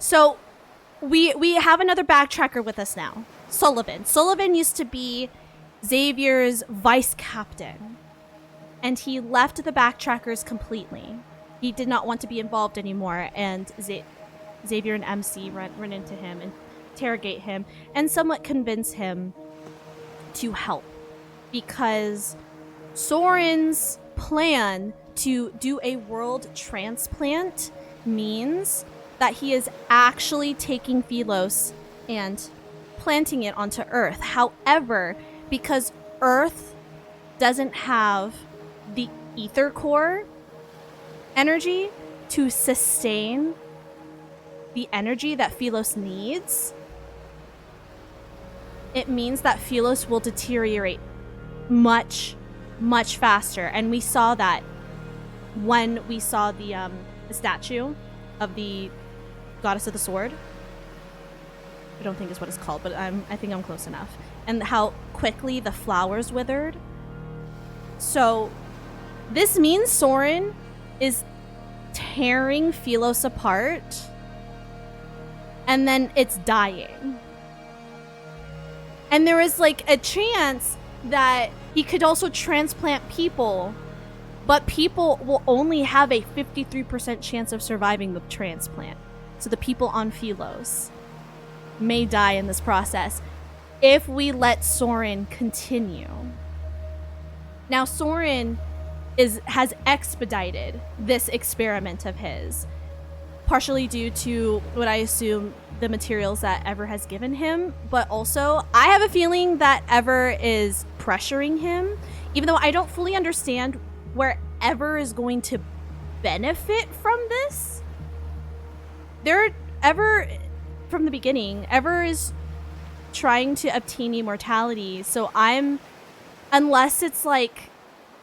So we have another backtracker with us now. Sullivan. Sullivan used to be Xavier's vice captain, and he left the backtrackers completely. He did not want to be involved anymore, and Xavier and MC run into him and interrogate him and somewhat convince him to help, because Soren's plan to do a world transplant means that he is actually taking Philos and planting it onto Earth. However, because Earth doesn't have the ether core energy to sustain the energy that Philos needs, it means that Philos will deteriorate much, much faster. And we saw that when we saw the statue of the Goddess of the Sword. I don't think is what it's called, but I think I'm close enough. And how quickly the flowers withered. So this means Soren is tearing Philos apart, and then it's dying. And there is like a chance that he could also transplant people, but people will only have a 53% chance of surviving the transplant. So the people on Philos may die in this process if we let Soren continue. Now Soren has expedited this experiment of his, partially due to what I assume the materials that Ever has given him, but also I have a feeling that Ever is pressuring him, even though I don't fully understand where Ever is going to benefit from this. Ever, from the beginning, Ever is trying to obtain immortality, so unless it's like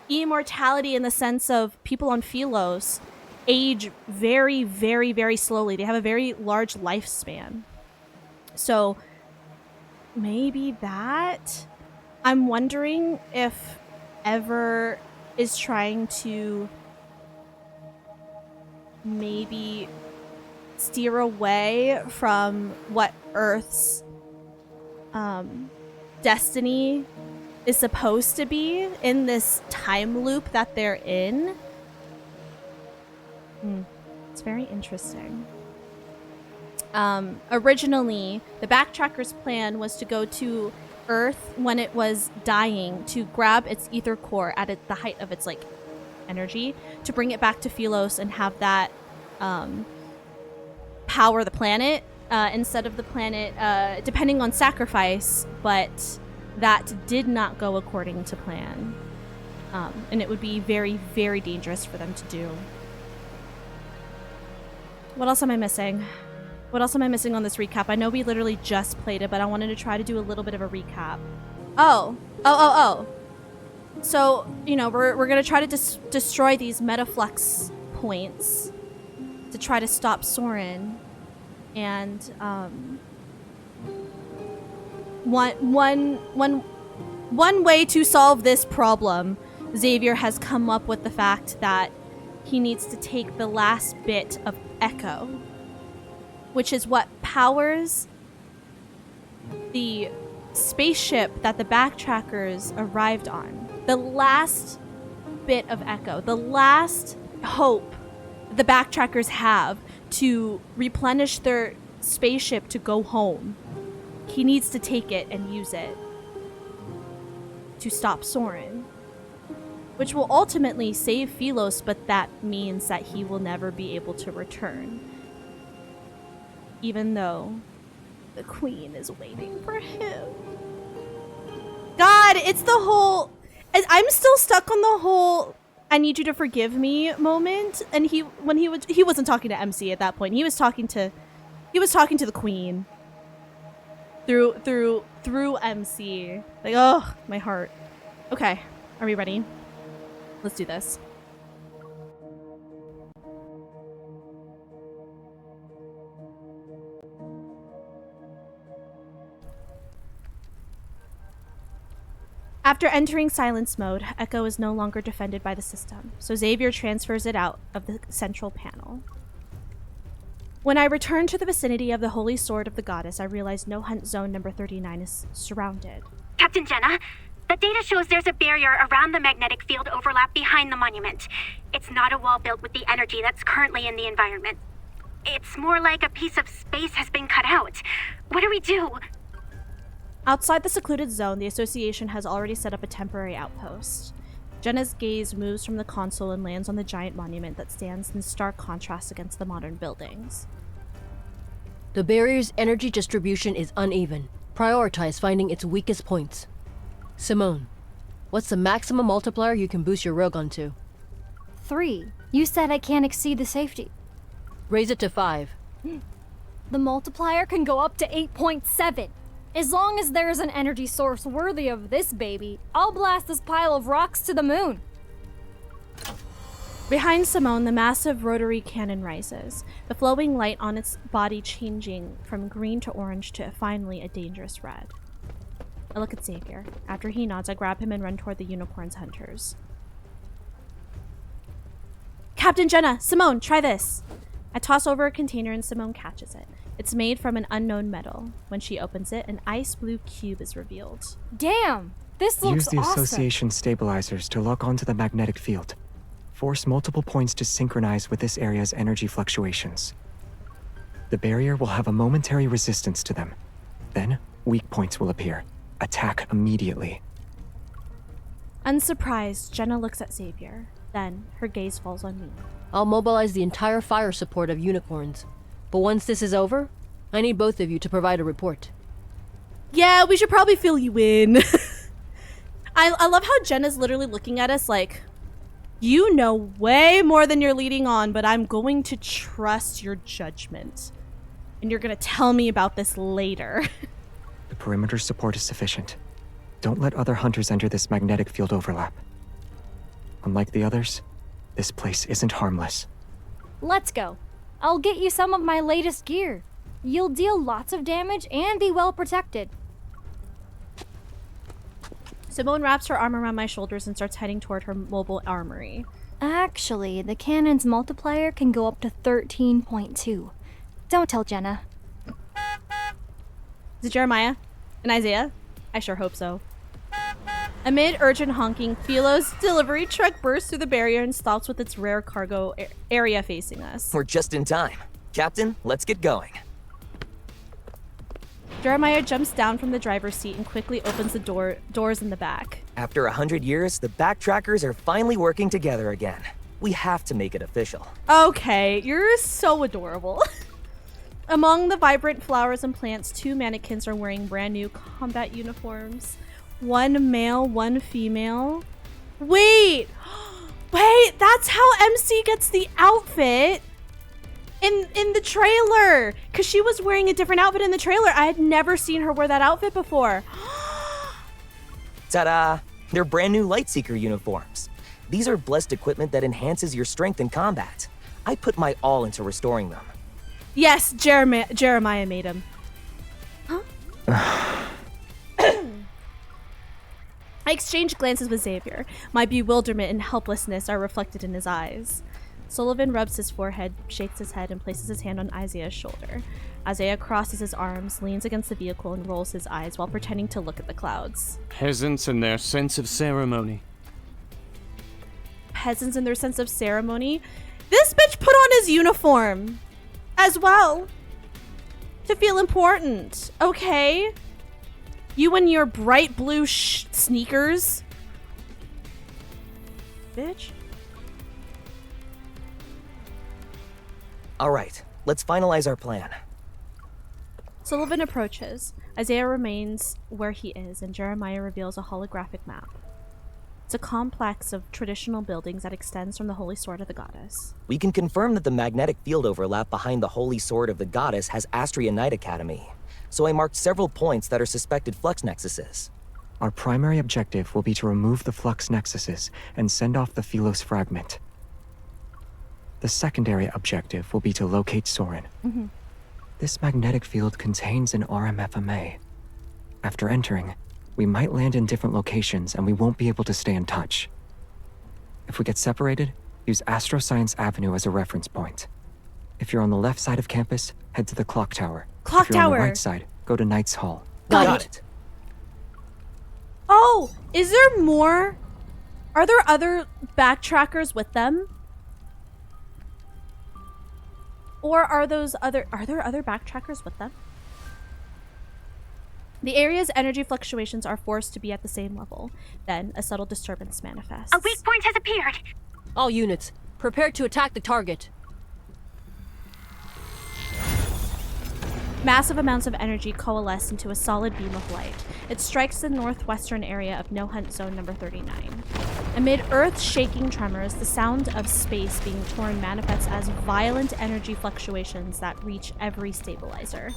immortality in the sense of people on Philos age very, very, very slowly. They have a very large lifespan. So maybe that. I'm wondering if Ever is trying to maybe steer away from what Earth's destiny is supposed to be in this time loop that they're in. It's very interesting. Originally, the Backtracker's plan was to go to Earth when it was dying, to grab its ether core at the height of its like energy, to bring it back to Philos and have that power the planet instead of the planet depending on sacrifice, but that did not go according to plan. And it would be very, very dangerous for them to do. What else am I missing? What else am I missing on this recap? I know we literally just played it, but I wanted to try to do a little bit of a recap. Oh. So, you know, we're going to try to destroy these Metaflux points to try to stop Soren. And one way to solve this problem, Xavier has come up with the fact that he needs to take the last bit of Echo, which is what powers the spaceship that the Backtrackers arrived on. The last bit of Echo, the last hope the Backtrackers have to replenish their spaceship to go home. He needs to take it and use it to stop Soren, which will ultimately save Philos, but that means that he will never be able to return, even though the Queen is waiting for him. God, it's the whole... I'm still stuck on the whole "I need you to forgive me" moment. And he wasn't talking to MC at that point. He was talking to the Queen through MC. Like, oh, my heart. Okay, are we ready? Let's do this. After entering silence mode, Echo is no longer defended by the system, so Xavier transfers it out of the central panel. When I returned to the vicinity of the Holy Sword of the Goddess, I realized no hunt zone number 39 is surrounded. Captain Jenna, the data shows there's a barrier around the magnetic field overlap behind the monument. It's not a wall built with the energy that's currently in the environment. It's more like a piece of space has been cut out. What do we do? Outside the secluded zone, the Association has already set up a temporary outpost. Jenna's gaze moves from the console and lands on the giant monument that stands in stark contrast against the modern buildings. The barrier's energy distribution is uneven. Prioritize finding its weakest points. Simone, what's the maximum multiplier you can boost your railgun to? 3. You said I can't exceed the safety. Raise it to 5. The multiplier can go up to 8.7. As long as there's an energy source worthy of this baby, I'll blast this pile of rocks to the moon. Behind Simone, the massive rotary cannon rises, the flowing light on its body changing from green to orange to finally a dangerous red. I look at Xavier. After he nods, I grab him and run toward the unicorn's hunters. Captain Jenna, Simone, try this. I toss over a container and Simone catches it. It's made from an unknown metal. When she opens it, an ice blue cube is revealed. Damn, this looks Use the awesome. Association stabilizers to lock onto the magnetic field. Force multiple points to synchronize with this area's energy fluctuations. The barrier will have a momentary resistance to them. Then, weak points will appear. Attack immediately. Unsurprised, Jenna looks at Xavier. Then, her gaze falls on me. I'll mobilize the entire fire support of unicorns. But once this is over, I need both of you to provide a report. Yeah, we should probably fill you in. I love how Jenna's literally looking at us like, you know way more than you're leading on, but I'm going to trust your judgment. And you're going to tell me about this later. The perimeter support is sufficient. Don't let other hunters enter this magnetic field overlap. Unlike the others, this place isn't harmless. Let's go. I'll get you some of my latest gear. You'll deal lots of damage and be well protected. Simone wraps her arm around my shoulders and starts heading toward her mobile armory. Actually, the cannon's multiplier can go up to 13.2. Don't tell Jenna. Is it Jeremiah and Isaiah? I sure hope so. Amid urgent honking, Philo's delivery truck bursts through the barrier and stops with its rare cargo area facing us. We're just in time. Captain, let's get going. Jeremiah jumps down from the driver's seat and quickly opens the doors in the back. After 100 years, the backtrackers are finally working together again. We have to make it official. Okay, you're so adorable. Among the vibrant flowers and plants, 2 mannequins are wearing brand new combat uniforms. 1 male, 1 female. Wait, that's how MC gets the outfit in the trailer. Because she was wearing a different outfit in the trailer. I had never seen her wear that outfit before. Ta-da! They're brand new Lightseeker uniforms. These are blessed equipment that enhances your strength in combat. I put my all into restoring them. Yes, Jeremiah made him. Huh? I exchange glances with Xavier. My bewilderment and helplessness are reflected in his eyes. Sullivan rubs his forehead, shakes his head, and places his hand on Isaiah's shoulder. Isaiah crosses his arms, leans against the vehicle, and rolls his eyes while pretending to look at the clouds. Peasants and their sense of ceremony. Peasants and their sense of ceremony? This bitch put on his uniform as well to feel important, okay? You and your bright blue sneakers. Bitch. All right, let's finalize our plan. Sullivan approaches. Isaiah remains where he is, and Jeremiah reveals a holographic map. It's a complex of traditional buildings that extends from the Holy Sword of the Goddess. We can confirm that the magnetic field overlap behind the Holy Sword of the Goddess has Astria Knight Academy. So I marked several points that are suspected flux nexuses. Our primary objective will be to remove the flux nexuses and send off the Philos fragment. The secondary objective will be to locate Soren. This magnetic field contains an RMFMA. After entering, we might land in different locations and we won't be able to stay in touch. If we get separated, use Astroscience Avenue as a reference point. If you're on the left side of campus, head to the clock tower. Clock if you're on the tower. right side, go to Knight's Hall. Got it. Oh, is there more? Are there other backtrackers with them? Or are there other backtrackers with them? The area's energy fluctuations are forced to be at the same level. Then, a subtle disturbance manifests. A weak point has appeared. All units, prepare to attack the target. Massive amounts of energy coalesce into a solid beam of light. It strikes the northwestern area of No Hunt Zone number 39. Amid earth-shaking tremors, the sound of space being torn manifests as violent energy fluctuations that reach every stabilizer.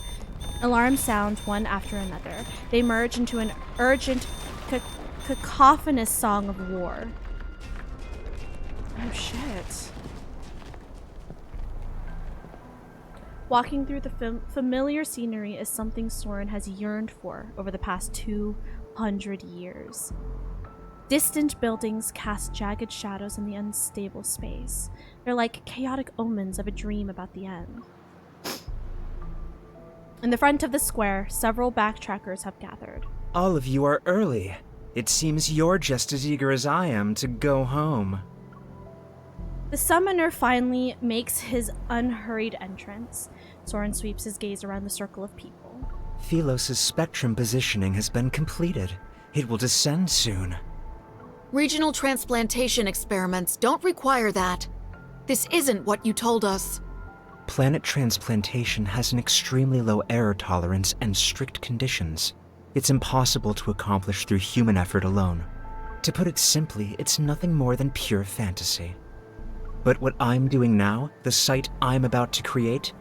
Alarms sound one after another. They merge into an urgent, cacophonous song of war. Oh shit. Walking through the familiar scenery is something Soren has yearned for over the past 200 years. Distant buildings cast jagged shadows in the unstable space. They're like chaotic omens of a dream about the end. In the front of the square, several backtrackers have gathered. All of you are early. It seems you're just as eager as I am to go home. The summoner finally makes his unhurried entrance. Soren sweeps his gaze around the circle of people. Philos' spectrum positioning has been completed. It will descend soon. Regional transplantation experiments don't require that. This isn't what you told us. Planet transplantation has an extremely low error tolerance and strict conditions. It's impossible to accomplish through human effort alone. To put it simply, it's nothing more than pure fantasy. But what I'm doing now, the site I'm about to create,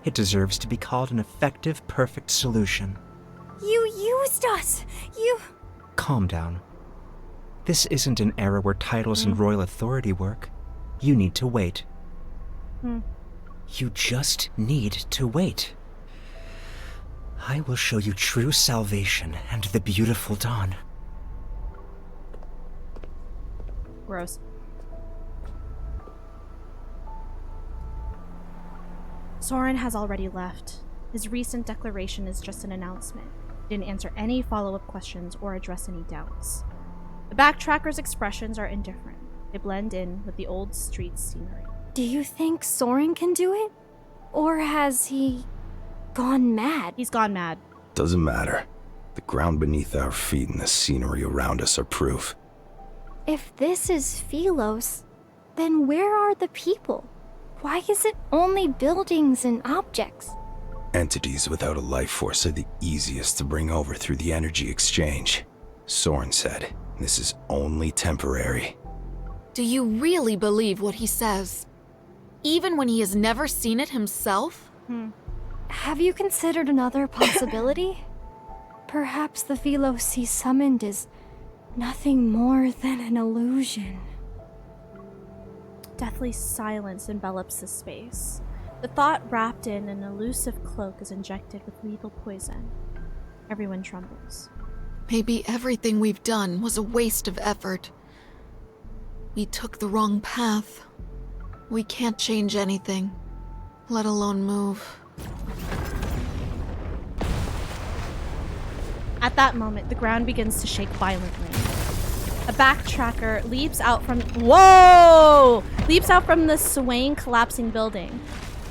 it deserves to be called an effective, perfect solution. You used us! Calm down. This isn't an era where titles and royal authority work. You need to wait. You just need to wait. I will show you true salvation and the beautiful dawn. Gross. Soren has already left. His recent declaration is just an announcement. He didn't answer any follow-up questions or address any doubts. The backtrackers' expressions are indifferent. They blend in with the old street scenery. Do you think Soren can do it? Or has he gone mad? He's gone mad. Doesn't matter. The ground beneath our feet and the scenery around us are proof. If this is Philos, then where are the people? Why is it only buildings and objects? Entities without a life force are the easiest to bring over through the energy exchange. Soren said, this is only temporary. Do you really believe what he says? Even when he has never seen it himself? Have you considered another possibility? Perhaps the Philos he summoned is nothing more than an illusion. Deathly silence envelops the space. The thought wrapped in an elusive cloak is injected with lethal poison. Everyone trembles. Maybe everything we've done was a waste of effort. We took the wrong path. We can't change anything, let alone move. At that moment, the ground begins to shake violently. A backtracker leaps out from the swaying, collapsing building.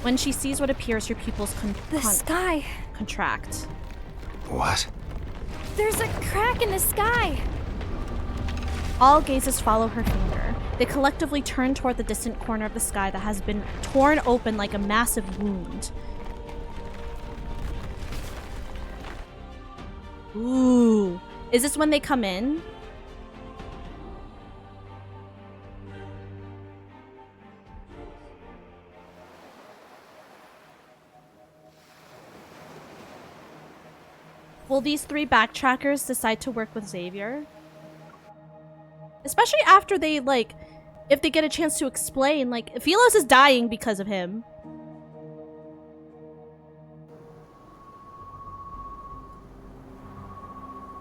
When she sees what appears, her pupils The sky. contract. What? There's a crack in the sky. All gazes follow her finger. They collectively turn toward the distant corner of the sky that has been torn open like a massive wound. Ooh. Is this when they come in? Will these three backtrackers decide to work with Xavier? Especially after they, if they get a chance to explain, Philos is dying because of him.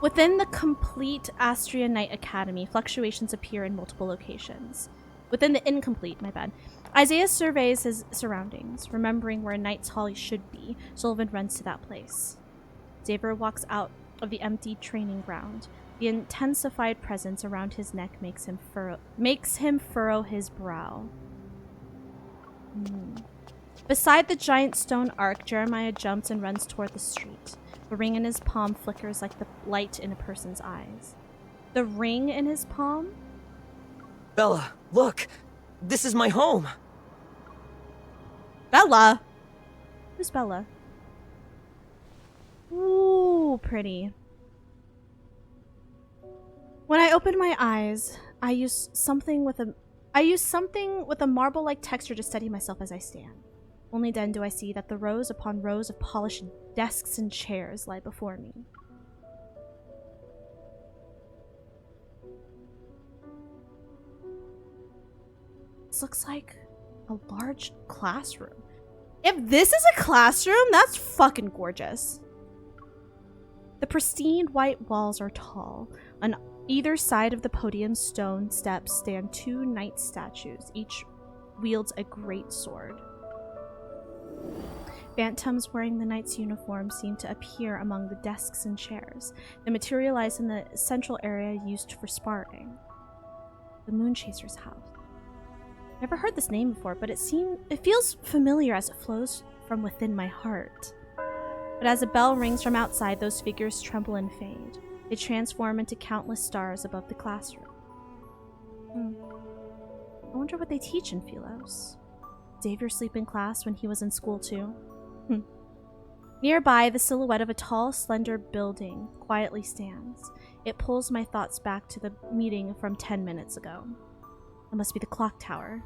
Within the complete Astria Knight Academy, fluctuations appear in multiple locations. Within the incomplete, my bad. Isaiah surveys his surroundings, remembering where Knight's Hall should be. Sullivan runs to that place. Xavier walks out of the empty training ground. The intensified presence around his neck makes him furrow his brow. Beside the giant stone arc, Jeremiah jumps and runs toward the street. The ring in his palm flickers like the light in a person's eyes. The ring in his palm? Bella, look! This is my home! Bella? Who's Bella? Ooh, pretty. When I open my eyes, I use something with a marble-like texture to steady myself as I stand. Only then do I see that the rows upon rows of polished desks and chairs lie before me. This looks like a large classroom. If this is a classroom, that's fucking gorgeous. The pristine white walls are tall. On either side of the podium's stone steps stand two knight statues. Each wields a great sword. Phantoms wearing the knight's uniform seem to appear among the desks and chairs. They materialize in the central area used for sparring. The Moonchaser's house. Never heard this name before, but it feels familiar as it flows from within my heart. But as a bell rings from outside, those figures tremble and fade. They transform into countless stars above the classroom. I wonder what they teach in Philos. Xavier sleep in class when he was in school too. Nearby, the silhouette of a tall, slender building quietly stands. It pulls my thoughts back to the meeting from 10 minutes ago. It must be the clock tower.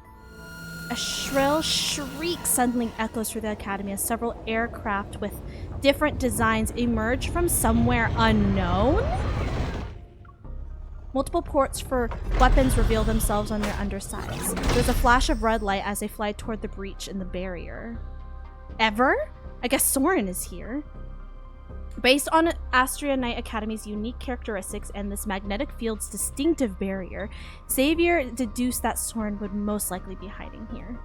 A shrill shriek suddenly echoes through the academy as several aircraft with different designs emerge from somewhere unknown? Multiple ports for weapons reveal themselves on their undersides. There's a flash of red light as they fly toward the breach in the barrier. Ever? I guess Soren is here. Based on Astria Knight Academy's unique characteristics and this magnetic field's distinctive barrier, Xavier deduced that Soren would most likely be hiding here.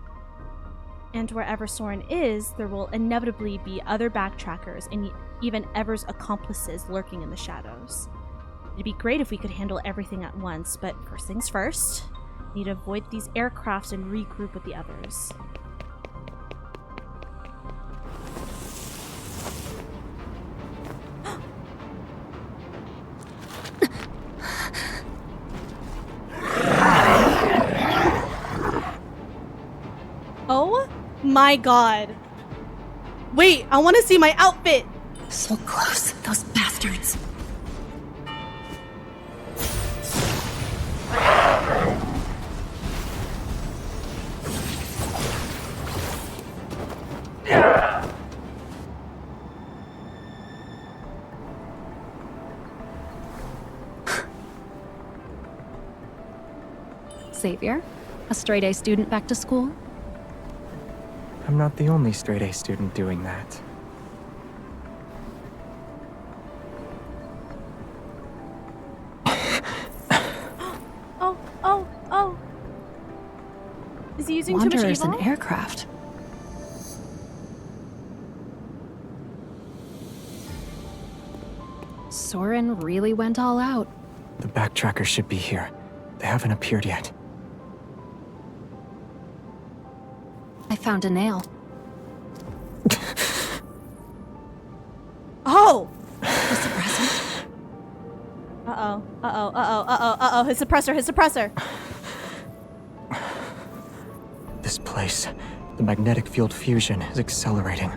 And wherever Soren is, there will inevitably be other backtrackers and even Ever's accomplices lurking in the shadows. It'd be great if we could handle everything at once, but first things first, we need to avoid these aircrafts and regroup with the others. Oh my god. Wait, I want to see my outfit. So close, those bastards. Xavier, a straight-A student back to school? I'm not the only straight-A student doing that. Oh. Is he using Wanderer too much is an evil? aircraft. Soren really went all out. The backtrackers should be here. They haven't appeared yet. I found a nail. Oh! The suppressor? Uh-oh. His suppressor. This place, the magnetic field fusion is accelerating.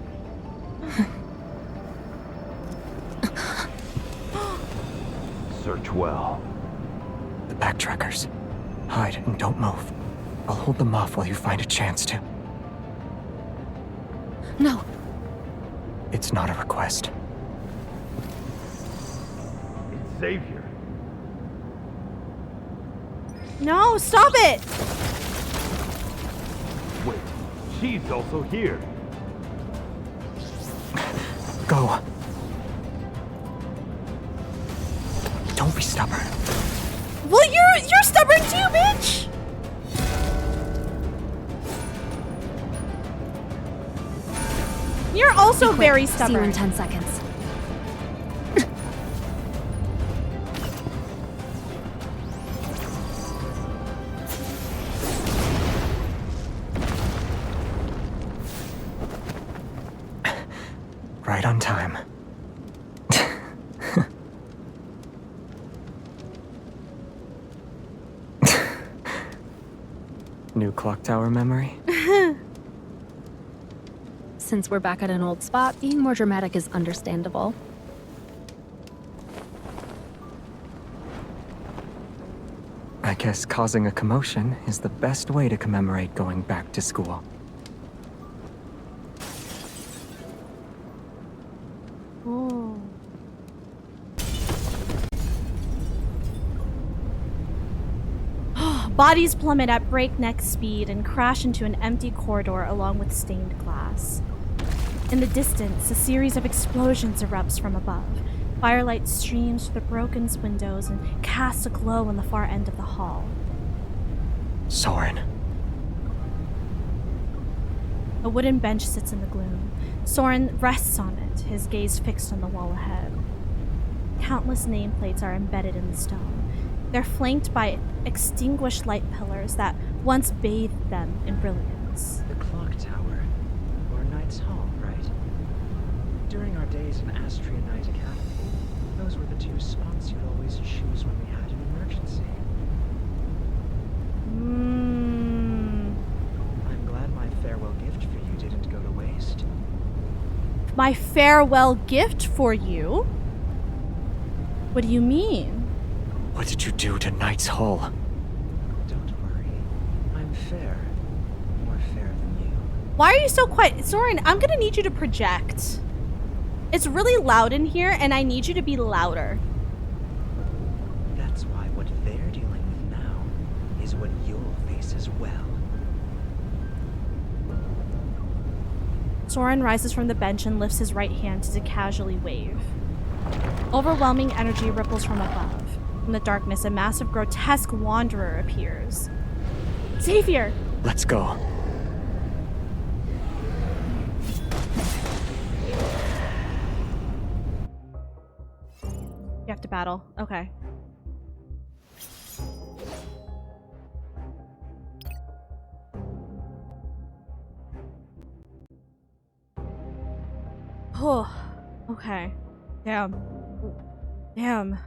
Search well. The backtrackers. Hide and don't move. I'll hold them off while you find a chance to. No. It's not a request. It's Xavier. No, stop it! Wait, she's also here. Go. Don't be stubborn. Well, you're stubborn too, bitch! You're also Be quick. very See you in stubborn. 10 seconds. Right on time. New clock tower memory? Since we're back at an old spot, being more dramatic is understandable. I guess causing a commotion is the best way to commemorate going back to school. Oh. Bodies plummet at breakneck speed and crash into an empty corridor along with stained glass. In the distance, a series of explosions erupts from above. Firelight streams through the broken windows and casts a glow on the far end of the hall. Soren. A wooden bench sits in the gloom. Soren rests on it, his gaze fixed on the wall ahead. Countless nameplates are embedded in the stone. They're flanked by extinguished light pillars that once bathed them in brilliance. The clock tower, or Knight's Hall, right? During our days in Astria Knight Academy, those were the two spots you'd always choose when we had an emergency. I'm glad my farewell gift for you didn't go to waste. My farewell gift for you? What do you mean? What did you do to Knight's Hall? Don't worry. I'm fair. More fair than you. Why are you so quiet? Soren, I'm gonna need you to project. It's really loud in here, and I need you to be louder. That's why what they're dealing with now is what you'll face as well. Soren rises from the bench and lifts his right hand to casually wave. Overwhelming energy ripples from above. In the darkness, a massive, grotesque wanderer appears. Xavier! Let's go. You have to battle. Okay. Oh, okay. Damn. Damn.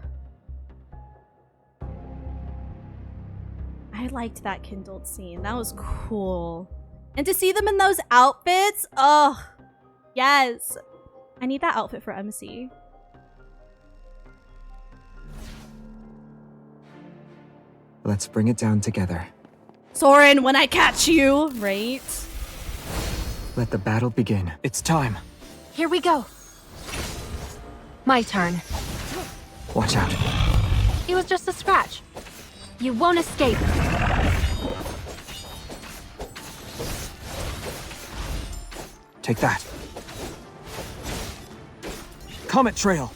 I liked that Kindled scene. That was cool. And to see them in those outfits, oh, yes. I need that outfit for MC. Let's bring it down together. Soren, when I catch you, right? Let the battle begin. It's time. Here we go. My turn. Watch out. It was just a scratch. You won't escape. Take that. Comet Trail!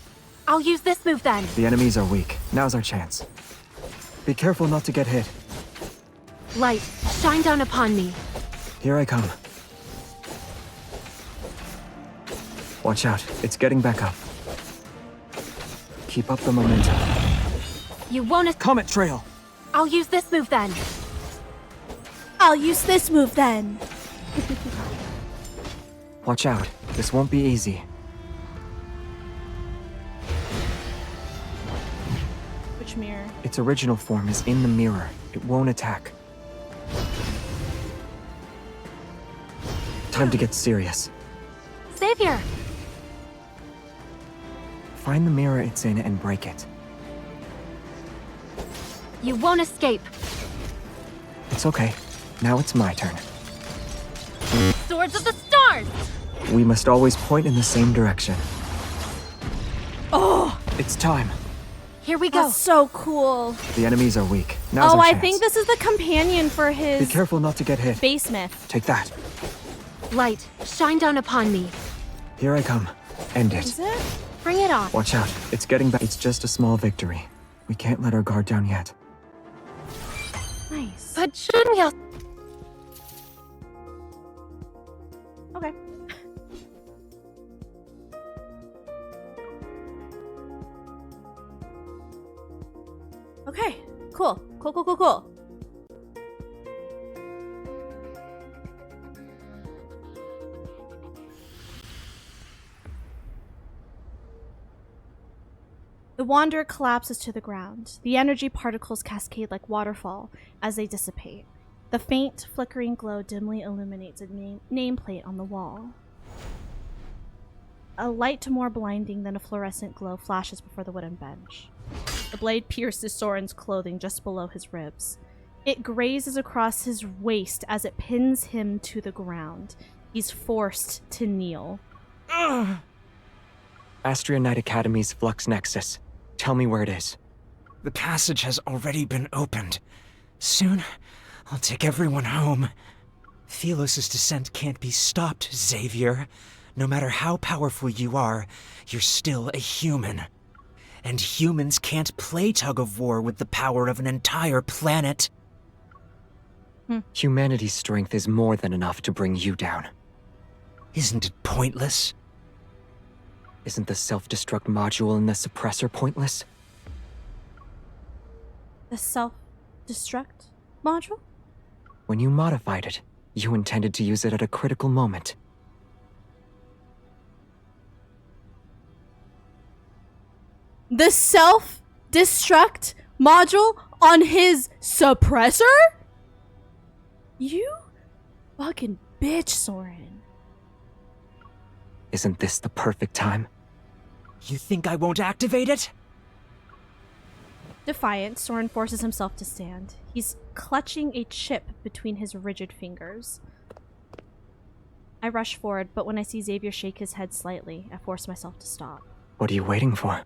I'll use this move then. The enemies are weak. Now's our chance. Be careful not to get hit. Light, shine down upon me. Here I come. Watch out. It's getting back up. Keep up the momentum. You won't Comet Trail! I'll use this move then. I'll use this move then. Watch out. This won't be easy. Which mirror? Its original form is in the mirror. It won't attack. Time to get serious. Xavier! Find the mirror it's in and break it. You won't escape. It's okay. Now it's my turn. Swords of the Stars! We must always point in the same direction. Oh, It's time. Here we go. that's so cool. The enemies are weak. Now's Oh, our I chance. think this is the companion for Be his careful not to get hit. basement. Take that. Light, shine down upon me. Here I come. End it. Is it? Bring it on. Watch out. It's getting back. It's just a small victory. We can't let our guard down yet. Nice. But shouldn't we all... Okay. Okay, cool. Cool. The Wanderer collapses to the ground. The energy particles cascade like waterfall as they dissipate. The faint, flickering glow dimly illuminates a nameplate on the wall. A light more blinding than a fluorescent glow flashes before the wooden bench. The blade pierces Soren's clothing just below his ribs. It grazes across his waist as it pins him to the ground. He's forced to kneel. Astria Knight Academy's Flux Nexus. Tell me where it is. The passage has already been opened. Soon, I'll take everyone home. Philos' descent can't be stopped, Xavier. No matter how powerful you are, you're still a human. And humans can't play tug-of-war with the power of an entire planet. Humanity's strength is more than enough to bring you down. Isn't it pointless? Isn't the self-destruct module in the suppressor pointless? The self-destruct module? When you modified it, you intended to use it at a critical moment. The self-destruct module on his suppressor? You fucking bitch, Soren. Isn't this the perfect time? You think I won't activate it? Defiant, Soren forces himself to stand. He's clutching a chip between his rigid fingers. I rush forward, but when I see Xavier shake his head slightly, I force myself to stop. What are you waiting for?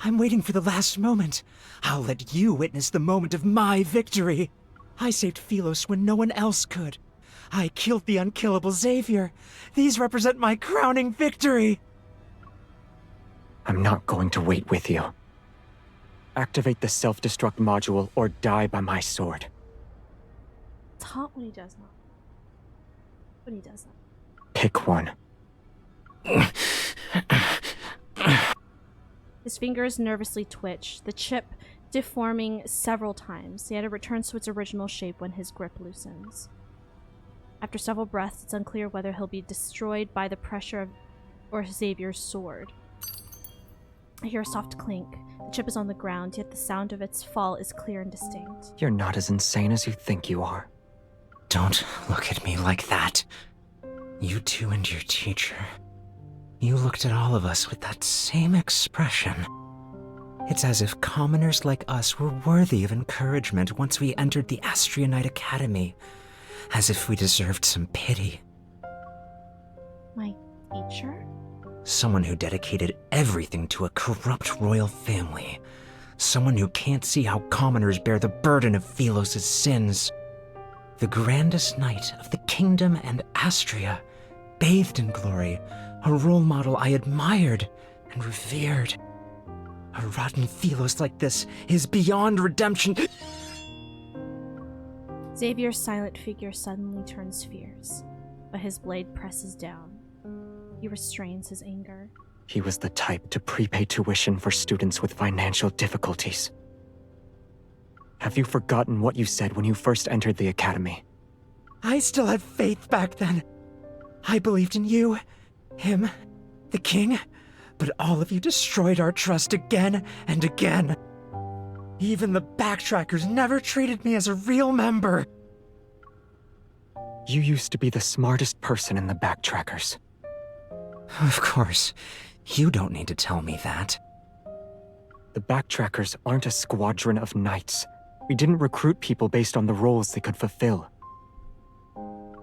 I'm waiting for the last moment. I'll let you witness the moment of my victory. I saved Philos when no one else could. I killed the unkillable Xavier. These represent my crowning victory. I'm not going to wait with you. Activate the self-destruct module or die by my sword. It's hot when he does not. When he does not. Pick one. His fingers nervously twitch, the chip deforming several times, yet it returns to its original shape when his grip loosens. After several breaths, it's unclear whether he'll be destroyed by the pressure of or Xavier's sword. I hear a soft clink. The chip is on the ground, yet the sound of its fall is clear and distinct. You're not as insane as you think you are. Don't look at me like that. You two and your teacher. You looked at all of us with that same expression. It's as if commoners like us were worthy of encouragement once we entered the Astria Knight Academy. As if we deserved some pity. My teacher? Someone who dedicated everything to a corrupt royal family. Someone who can't see how commoners bear the burden of Philos' sins. The grandest knight of the kingdom and Astria, bathed in glory, a role model I admired and revered. A rotten Philos like this is beyond redemption. Xavier's silent figure suddenly turns fierce, but his blade presses down. He restrains his anger. He was the type to prepay tuition for students with financial difficulties. Have you forgotten what you said when you first entered the academy? I still had faith back then. I believed in you, him, the king, but all of you destroyed our trust again and again. Even the backtrackers never treated me as a real member. You used to be the smartest person in the backtrackers. Of course. You don't need to tell me that. The backtrackers aren't a squadron of knights. We didn't recruit people based on the roles they could fulfill.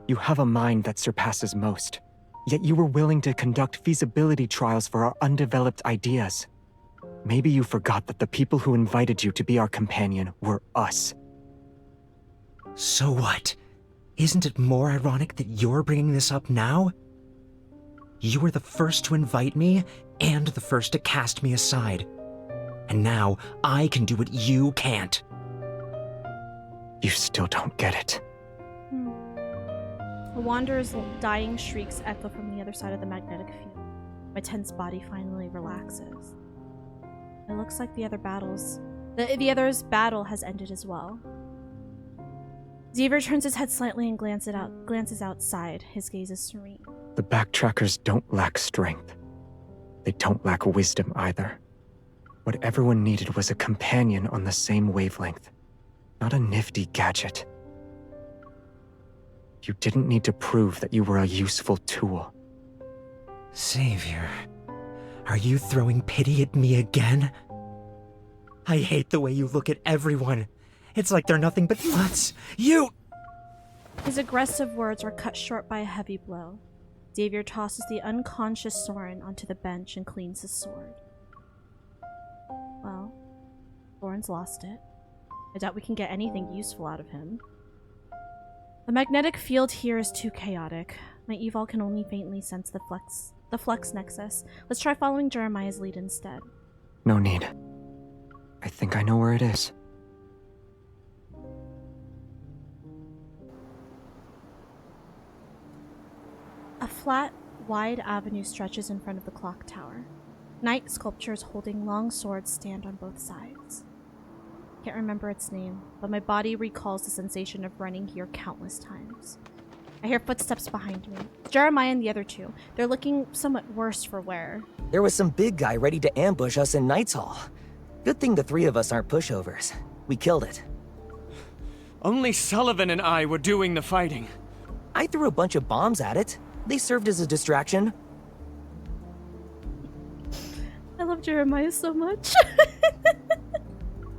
You have a mind that surpasses most, yet you were willing to conduct feasibility trials for our undeveloped ideas. Maybe you forgot that the people who invited you to be our companion were us. So what? Isn't it more ironic that you're bringing this up now? You were the first to invite me, and the first to cast me aside. And now, I can do what you can't. You still don't get it. The Wanderer's dying shrieks echo from the other side of the magnetic field. My tense body finally relaxes. It looks like the other battles. The other's battle has ended as well. Xavier turns his head slightly and glances outside. His gaze is serene. The backtrackers don't lack strength. They don't lack wisdom either. What everyone needed was a companion on the same wavelength, not a nifty gadget. You didn't need to prove that you were a useful tool. Xavier, are you throwing pity at me again? I hate the way you look at everyone. It's like they're nothing but nuts. You! His aggressive words are cut short by a heavy blow. Xavier tosses the unconscious Soren onto the bench and cleans his sword. Well, Soren's lost it. I doubt we can get anything useful out of him. The magnetic field here is too chaotic. My evol can only faintly sense the flux nexus. Let's try following Jeremiah's lead instead. No need. I think I know where it is. A flat, wide avenue stretches in front of the clock tower. Knight sculptures holding long swords stand on both sides. Can't remember its name, but my body recalls the sensation of running here countless times. I hear footsteps behind me. Jeremiah and the other two. They're looking somewhat worse for wear. There was some big guy ready to ambush us in Knight's Hall. Good thing the three of us aren't pushovers. We killed it. Only Sullivan and I were doing the fighting. I threw a bunch of bombs at it. They served as a distraction. I love Jeremiah so much.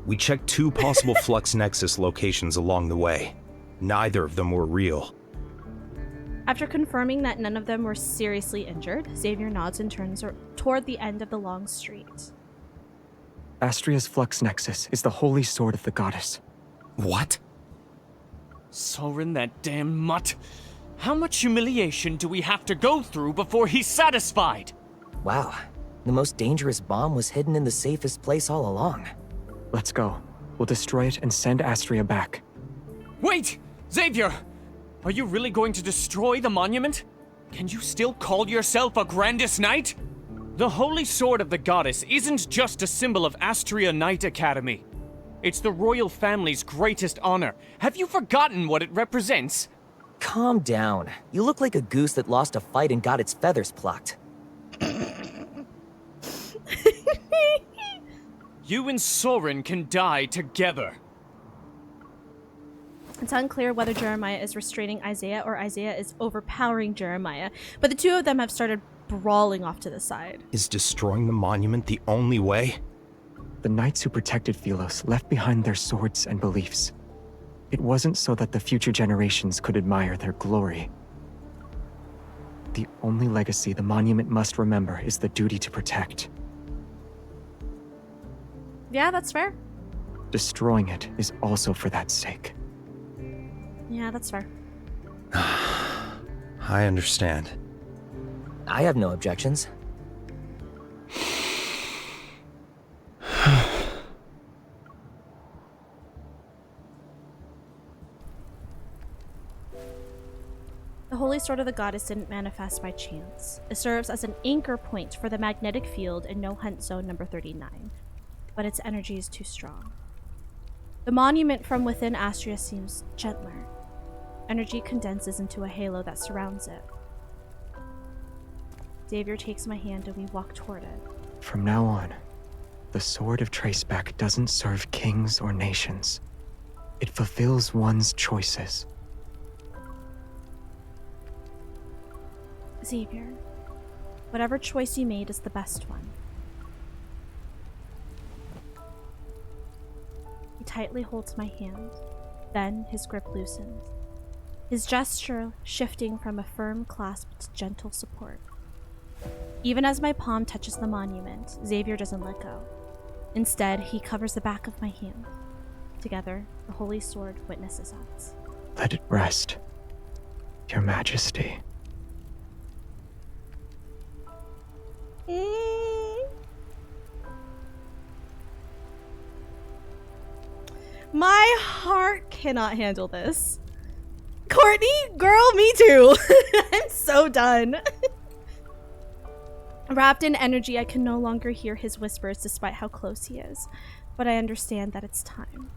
We checked 2 possible Flux Nexus locations along the way. Neither of them were real. After confirming that none of them were seriously injured, Xavier nods and turns toward the end of the long street. Astria's Flux Nexus is the holy sword of the goddess. What? Soren, that damn mutt. How much humiliation do we have to go through before he's satisfied? Wow. The most dangerous bomb was hidden in the safest place all along. Let's go. We'll destroy it and send Astria back. Wait! Xavier! Are you really going to destroy the monument? Can you still call yourself a Grandest Knight? The Holy Sword of the Goddess isn't just a symbol of Astria Knight Academy. It's the royal family's greatest honor. Have you forgotten what it represents? Calm down. You look like a goose that lost a fight and got its feathers plucked. You and Soren can die together. It's unclear whether Jeremiah is restraining Isaiah or Isaiah is overpowering Jeremiah, but the two of them have started brawling off to the side. Is destroying the monument the only way? The knights who protected Philos left behind their swords and beliefs. It wasn't so that the future generations could admire their glory. The only legacy the monument must remember is the duty to protect. Yeah, that's fair. Destroying it is also for that sake. Yeah, that's fair. I understand. I have no objections. The Holy Sword of the Goddess didn't manifest by chance. It serves as an anchor point for the magnetic field in No Hunt Zone number 39, but its energy is too strong. The monument from within Astria seems gentler. Energy condenses into a halo that surrounds it. Xavier takes my hand and we walk toward it. From now on, the Sword of Traceback doesn't serve kings or nations. It fulfills one's choices. Xavier, whatever choice you made is the best one. He tightly holds my hand. Then his grip loosens. His gesture shifting from a firm clasp to gentle support. Even as my palm touches the monument, Xavier doesn't let go. Instead, he covers the back of my hand. Together, the Holy Sword witnesses us. Let it rest, Your Majesty. My heart cannot handle this. Courtney, girl, me too. I'm so done. Wrapped in energy, I can no longer hear his whispers despite how close he is, but I understand that it's time.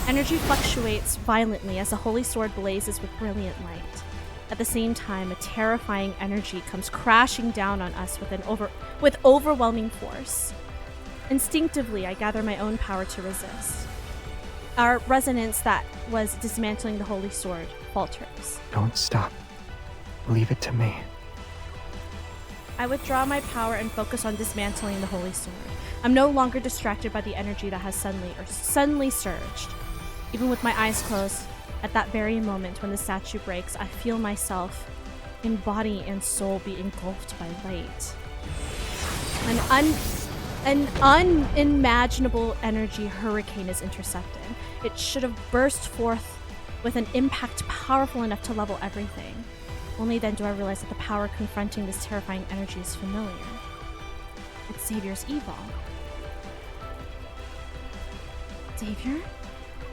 Energy fluctuates violently as the holy sword blazes with brilliant light. At the same time, a terrifying energy comes crashing down on us with overwhelming force. Instinctively, I gather my own power to resist. Our resonance that was dismantling the holy sword falters. Don't stop. Leave it to me. I withdraw my power and focus on dismantling the holy sword. I'm no longer distracted by the energy that has suddenly surged. Even with my eyes closed, at that very moment when the statue breaks, I feel myself, in body and soul, be engulfed by light. An unimaginable energy hurricane is intercepted. It should have burst forth with an impact powerful enough to level everything. Only then do I realize that the power confronting this terrifying energy is familiar. It's Xavier's evil. Xavier?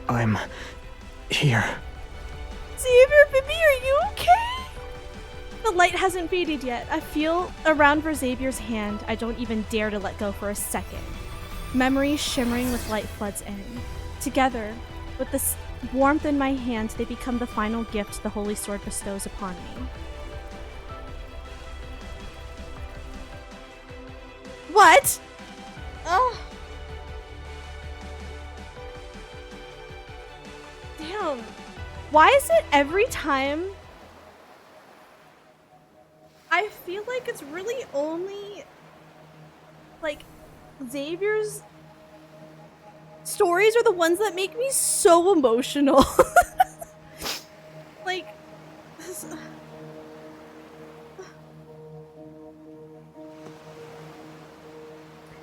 I'm here. Xavier, baby, are you okay? The light hasn't faded yet. I feel around for Xavier's hand. I don't even dare to let go for a second. Memory shimmering with light floods in. Together, with this warmth in my hand, they become the final gift the Holy Sword bestows upon me. What? Oh. Damn. Why is it every time I feel like it's really only like Xavier's stories are the ones that make me so emotional. Like this,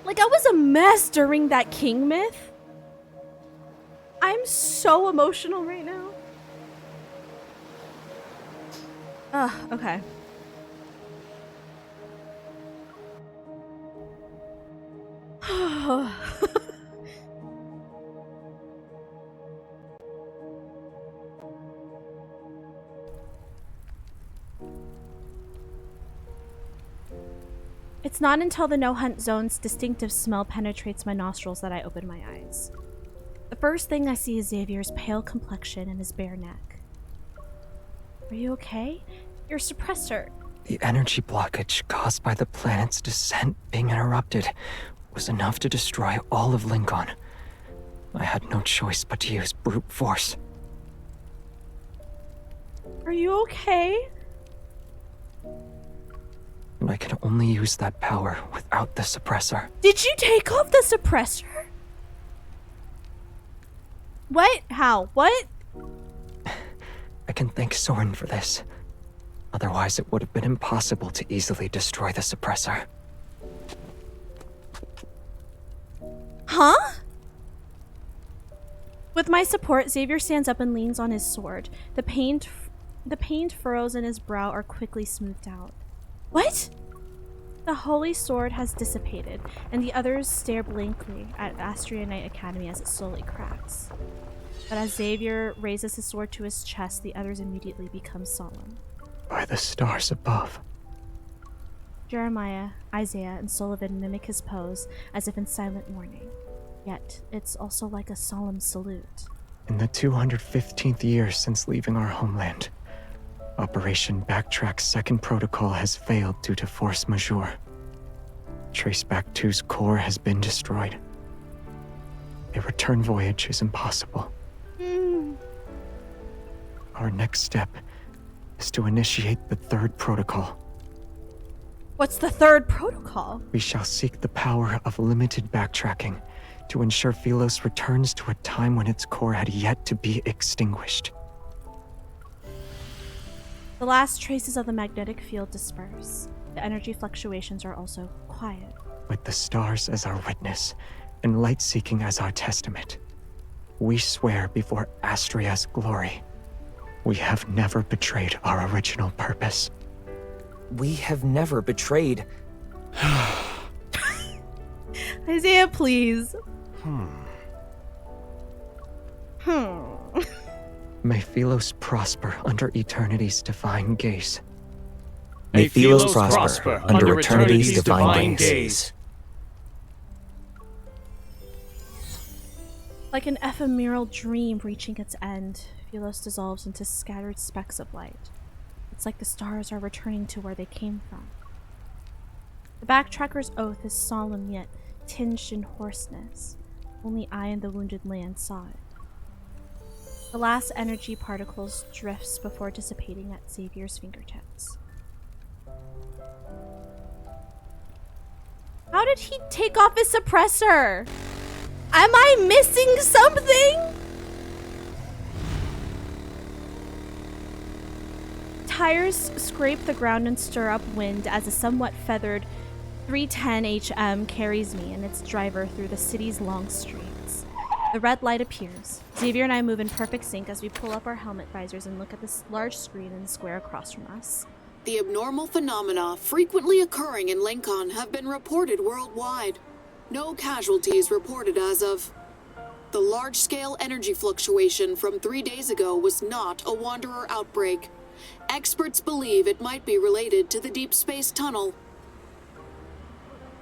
like I was a mess during that king myth. I'm so emotional right now. Okay. It's not until the no-hunt zone's distinctive smell penetrates my nostrils that I open my eyes. The first thing I see is Xavier's pale complexion and his bare neck. Are you okay? Your suppressor. The energy blockage caused by the planet's descent being interrupted was enough to destroy all of Lincoln. I had no choice but to use brute force. Are you okay? And I can only use that power without the suppressor. Did you take off the suppressor? What? How? What? I can thank Soren for this. Otherwise, it would have been impossible to easily destroy the suppressor. Huh? With my support, Xavier stands up and leans on his sword. The pained furrows in his brow are quickly smoothed out. What? The holy sword has dissipated, and the others stare blankly at Astria Knight Academy as it slowly cracks. But as Xavier raises his sword to his chest, the others immediately become solemn. By the stars above. Jeremiah, Isaiah, and Sullivan mimic his pose as if in silent mourning. Yet, it's also like a solemn salute. In the 215th year since leaving our homeland, Operation Backtrack's second protocol has failed due to force majeure. Traceback 2's core has been destroyed. A return voyage is impossible. Our next step is to initiate the third protocol. What's the third protocol? We shall seek the power of limited backtracking to ensure Philos returns to a time when its core had yet to be extinguished. The last traces of the magnetic field disperse. The energy fluctuations are also quiet. With the stars as our witness and light-seeking as our testament, we swear before Astria's glory, we have never betrayed our original purpose. We have never betrayed. Isaiah, please. May Philos prosper under eternity's divine gaze. May Philos prosper under eternity's divine gaze. Like an ephemeral dream reaching its end, Philos dissolves into scattered specks of light. It's like the stars are returning to where they came from. The backtracker's oath is solemn yet tinged in hoarseness. Only I and the wounded land saw it. The last energy particles drifts before dissipating at Xavier's fingertips. How did he take off his suppressor? Am I missing something? Tires scrape the ground and stir up wind as a somewhat feathered 310 HM carries me and its driver through the city's long streets. The red light appears. Xavier and I move in perfect sync as we pull up our helmet visors and look at this large screen in the square across from us. The abnormal phenomena frequently occurring in Lincoln have been reported worldwide. No casualties reported as of. The large-scale energy fluctuation from 3 days ago was not a Wanderer outbreak. Experts believe it might be related to the Deepspace tunnel.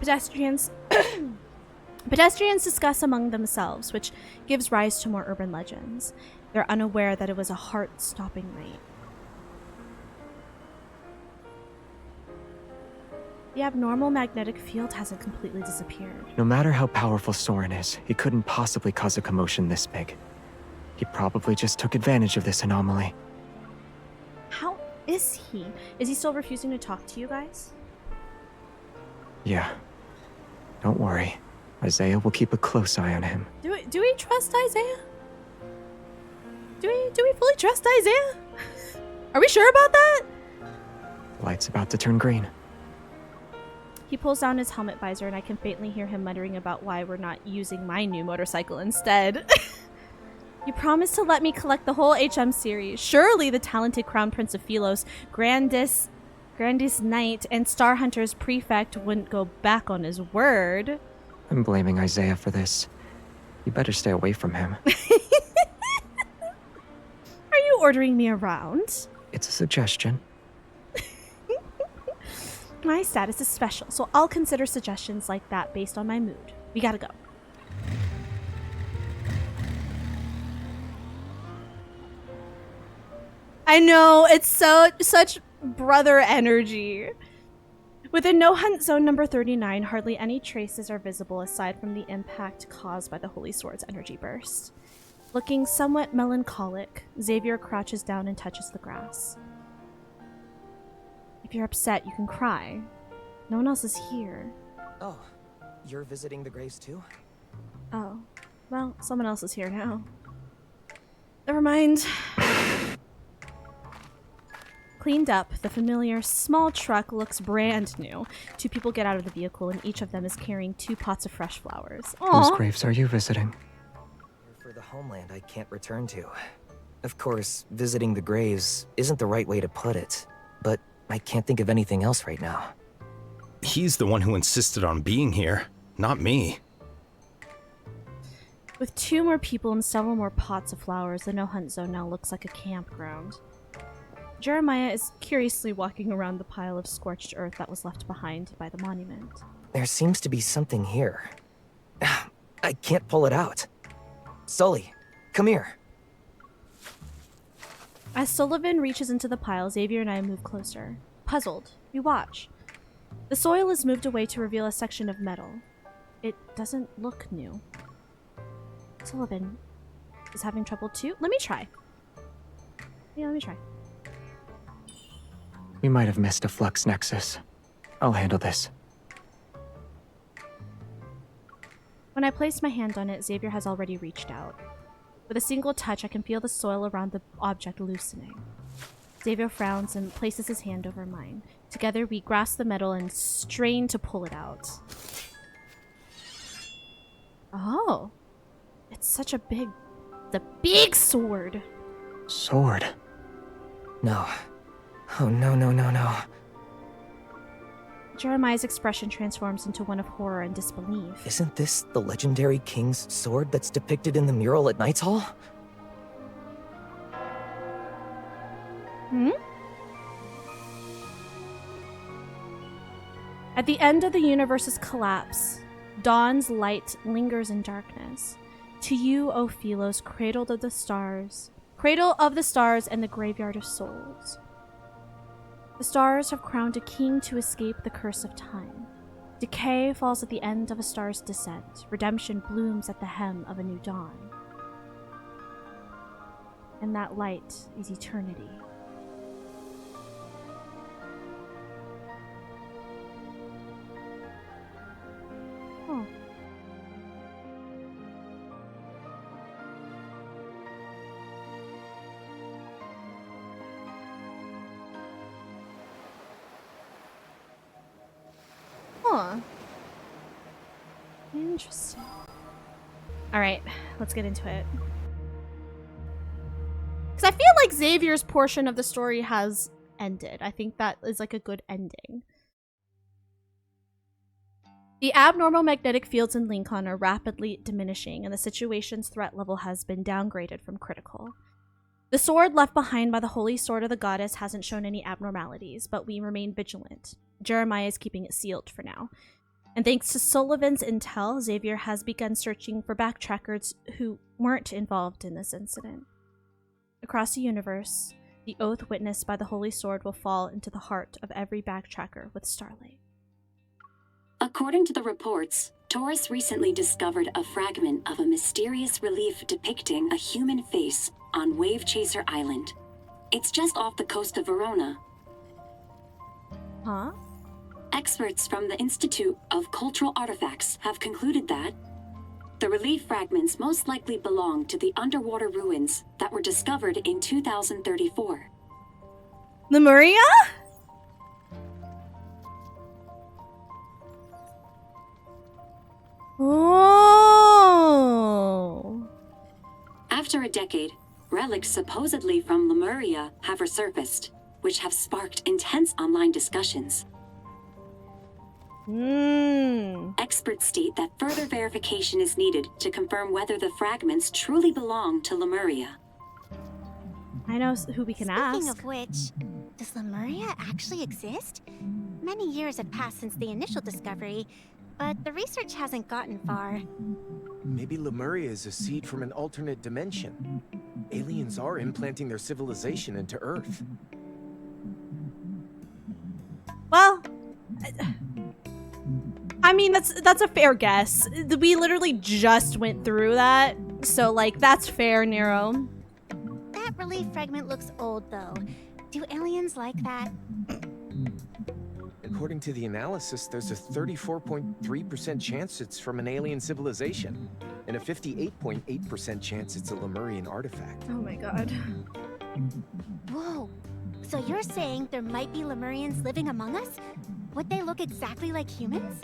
Pedestrians discuss among themselves, which gives rise to more urban legends. They're unaware that it was a heart-stopping night. The abnormal magnetic field hasn't completely disappeared. No matter how powerful Soren is, he couldn't possibly cause a commotion this big. He probably just took advantage of this anomaly. How is he? Is he still refusing to talk to you guys? Yeah. Don't worry. Isaiah will keep a close eye on him. Do we trust Isaiah? Do we fully trust Isaiah? Are we sure about that? Light's about to turn green. He pulls down his helmet visor and I can faintly hear him muttering about why we're not using my new motorcycle instead. You promised to let me collect the whole HM series. Surely the talented Crown Prince of Philos, Grandis Knight, and Star Hunter's prefect wouldn't go back on his word. I'm blaming Isaiah for this. You better stay away from him. Are you ordering me around? It's a suggestion. My status is special, so I'll consider suggestions like that based on my mood. We gotta go. I know, it's such brother energy. Within no hunt zone number 39, hardly any traces are visible aside from the impact caused by the Holy Sword's energy burst. Looking somewhat melancholic, Xavier crouches down and touches the grass. If you're upset, you can cry. No one else is here. Oh, you're visiting the graves too? Oh, well, someone else is here now. Never mind. Cleaned up, the familiar small truck looks brand new. 2 people get out of the vehicle and each of them is carrying 2 pots of fresh flowers. Aww. Whose graves are you visiting? For the homeland I can't return to. Of course, visiting the graves isn't the right way to put it, but I can't think of anything else right now. He's the one who insisted on being here, not me. With 2 more people and several more pots of flowers, the no-hunt zone now looks like a campground. Jeremiah is curiously walking around the pile of scorched earth that was left behind by the monument. There seems to be something here. I can't pull it out. Sully, come here. As Sullivan reaches into the pile, Xavier and I move closer. Puzzled, we watch. The soil is moved away to reveal a section of metal. It doesn't look new. Sullivan is having trouble too? Let me try. Yeah, let me try. We might have missed a flux nexus. I'll handle this. When I place my hand on it, Xavier has already reached out. With a single touch, I can feel the soil around the object loosening. Xavier frowns and places his hand over mine. Together, we grasp the metal and strain to pull it out. Oh, it's such a big sword. Sword? No. Oh, no. Jeremiah's expression transforms into one of horror and disbelief. Isn't this the legendary king's sword that's depicted in the mural at Knight's Hall? Hmm? At the end of the universe's collapse, dawn's light lingers in darkness. To you, O Philos, cradle of the stars and the graveyard of souls. The stars have crowned a king to escape the curse of time. Decay falls at the end of a star's descent. Redemption blooms at the hem of a new dawn. And that light is eternity. Oh. Huh. Interesting. Alright, let's get into it. Because I feel like Xavier's portion of the story has ended. I think that is like a good ending. The abnormal magnetic fields in Lincoln are rapidly diminishing, and the situation's threat level has been downgraded from critical. The sword left behind by the holy sword of the goddess hasn't shown any abnormalities, but we remain vigilant. Jeremiah is keeping it sealed for now. And thanks to Sullivan's intel, Xavier has begun searching for backtrackers who weren't involved in this incident. Across the universe, the oath witnessed by the holy sword will fall into the heart of every backtracker with Starlight. According to the reports, Taurus recently discovered a fragment of a mysterious relief depicting a human face on Wave Chaser Island. It's just off the coast of Verona. Huh? Experts from the Institute of Cultural Artifacts have concluded that the relief fragments most likely belong to the underwater ruins that were discovered in 2034. Lemuria? Oh. After a decade, relics supposedly from Lemuria have resurfaced, which have sparked intense online discussions. Experts state that further verification is needed to confirm whether the fragments truly belong to Lemuria. I know who we can ask. Speaking of which, does Lemuria actually exist? Many years have passed since the initial discovery, but the research hasn't gotten far. Maybe Lemuria is a seed from an alternate dimension. Aliens are implanting their civilization into Earth. Well, I mean, that's a fair guess. We literally just went through that, so like that's fair, Nero. That relief fragment looks old, though. Do aliens like that? According to the analysis, there's a 34.3% chance it's from an alien civilization, and a 58.8% chance it's a Lemurian artifact. Oh my god. Whoa. So you're saying there might be Lemurians living among us? Would they look exactly like humans?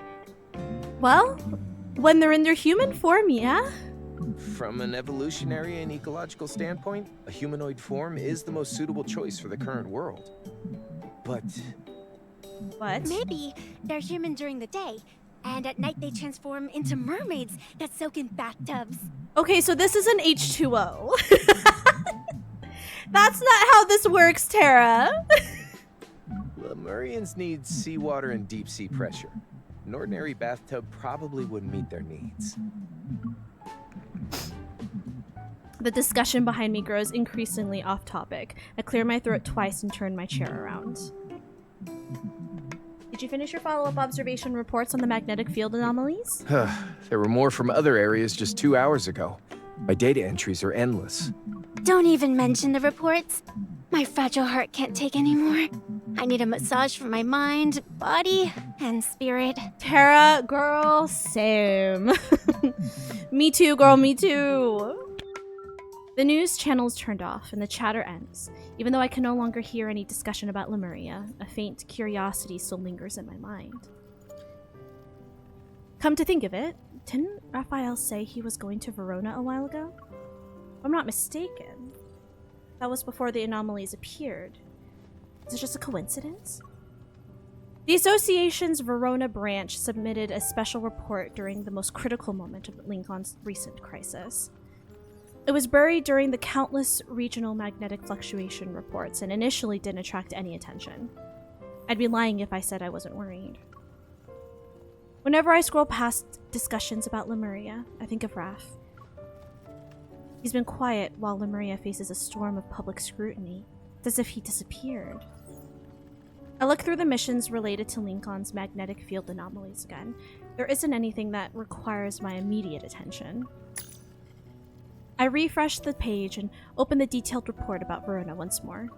Well, when they're in their human form, yeah. From an evolutionary and ecological standpoint, a humanoid form is the most suitable choice for the current world. But maybe they're human during the day, and at night they transform into mermaids that soak in bathtubs. Okay, so this is an H2O. That's not how this works, Tara. Lemurians need seawater and deep sea pressure. An ordinary bathtub probably wouldn't meet their needs. The discussion behind me grows increasingly off topic. I clear my throat twice and turn my chair around. Did you finish your follow-up observation reports on the magnetic field anomalies? There were more from other areas just 2 hours ago. My data entries are endless. Don't even mention the reports. My fragile heart can't take anymore. I need a massage for my mind, body, and spirit. Tara, girl, same. Me too, girl, me too. The news channel's turned off and the chatter ends. Even though I can no longer hear any discussion about Lemuria, a faint curiosity still lingers in my mind. Come to think of it, didn't Raphael say he was going to Verona a while ago? If I'm not mistaken, that was before the anomalies appeared. Is it just a coincidence? The association's Verona branch submitted a special report during the most critical moment of Lincoln's recent crisis. It was buried during the countless regional magnetic fluctuation reports and initially didn't attract any attention. I'd be lying if I said I wasn't worried. Whenever I scroll past discussions about Lemuria, I think of Raph. He's been quiet while Lemuria faces a storm of public scrutiny. It's as if he disappeared. I look through the missions related to Lincoln's magnetic field anomalies again. There isn't anything that requires my immediate attention. I refresh the page and open the detailed report about Verona once more.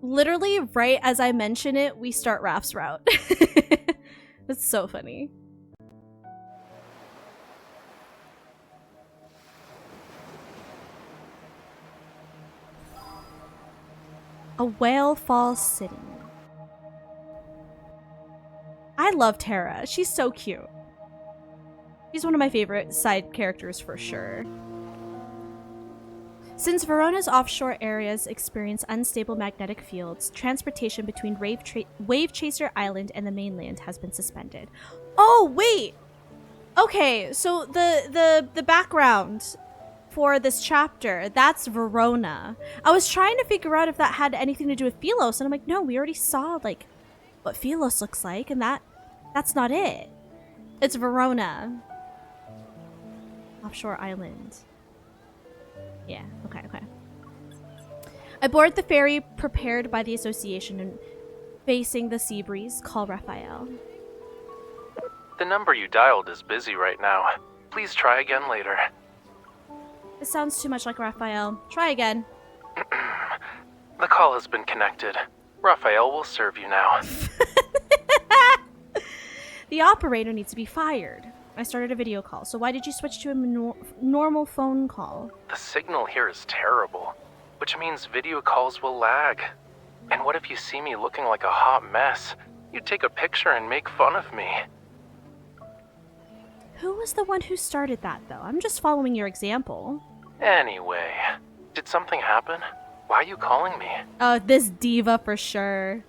Literally, right as I mention it, we start Raph's route. That's so funny. A Whale Falls City. I love Tara. She's so cute. She's one of my favorite side characters for sure. Since Verona's offshore areas experience unstable magnetic fields, transportation between Wave Chaser Island and the mainland has been suspended. Oh, wait! Okay, so the background for this chapter, that's Verona. I was trying to figure out if that had anything to do with Philos, and I'm like, no, we already saw, like, what Philos looks like, and that's not it. It's Verona. Offshore island. Yeah, okay. I board the ferry prepared by the association and facing the sea breeze, call Raphael. The number you dialed is busy right now. Please try again later. This sounds too much like Raphael. Try again. The call has been connected. Raphael will serve you now. The operator needs to be fired. I started a video call, so why did you switch to a normal phone call? The signal here is terrible, which means video calls will lag. And what if you see me looking like a hot mess? You take a picture and make fun of me. Who was the one who started that, though? I'm just following your example. Anyway, did something happen? Why are you calling me? Oh, this diva for sure.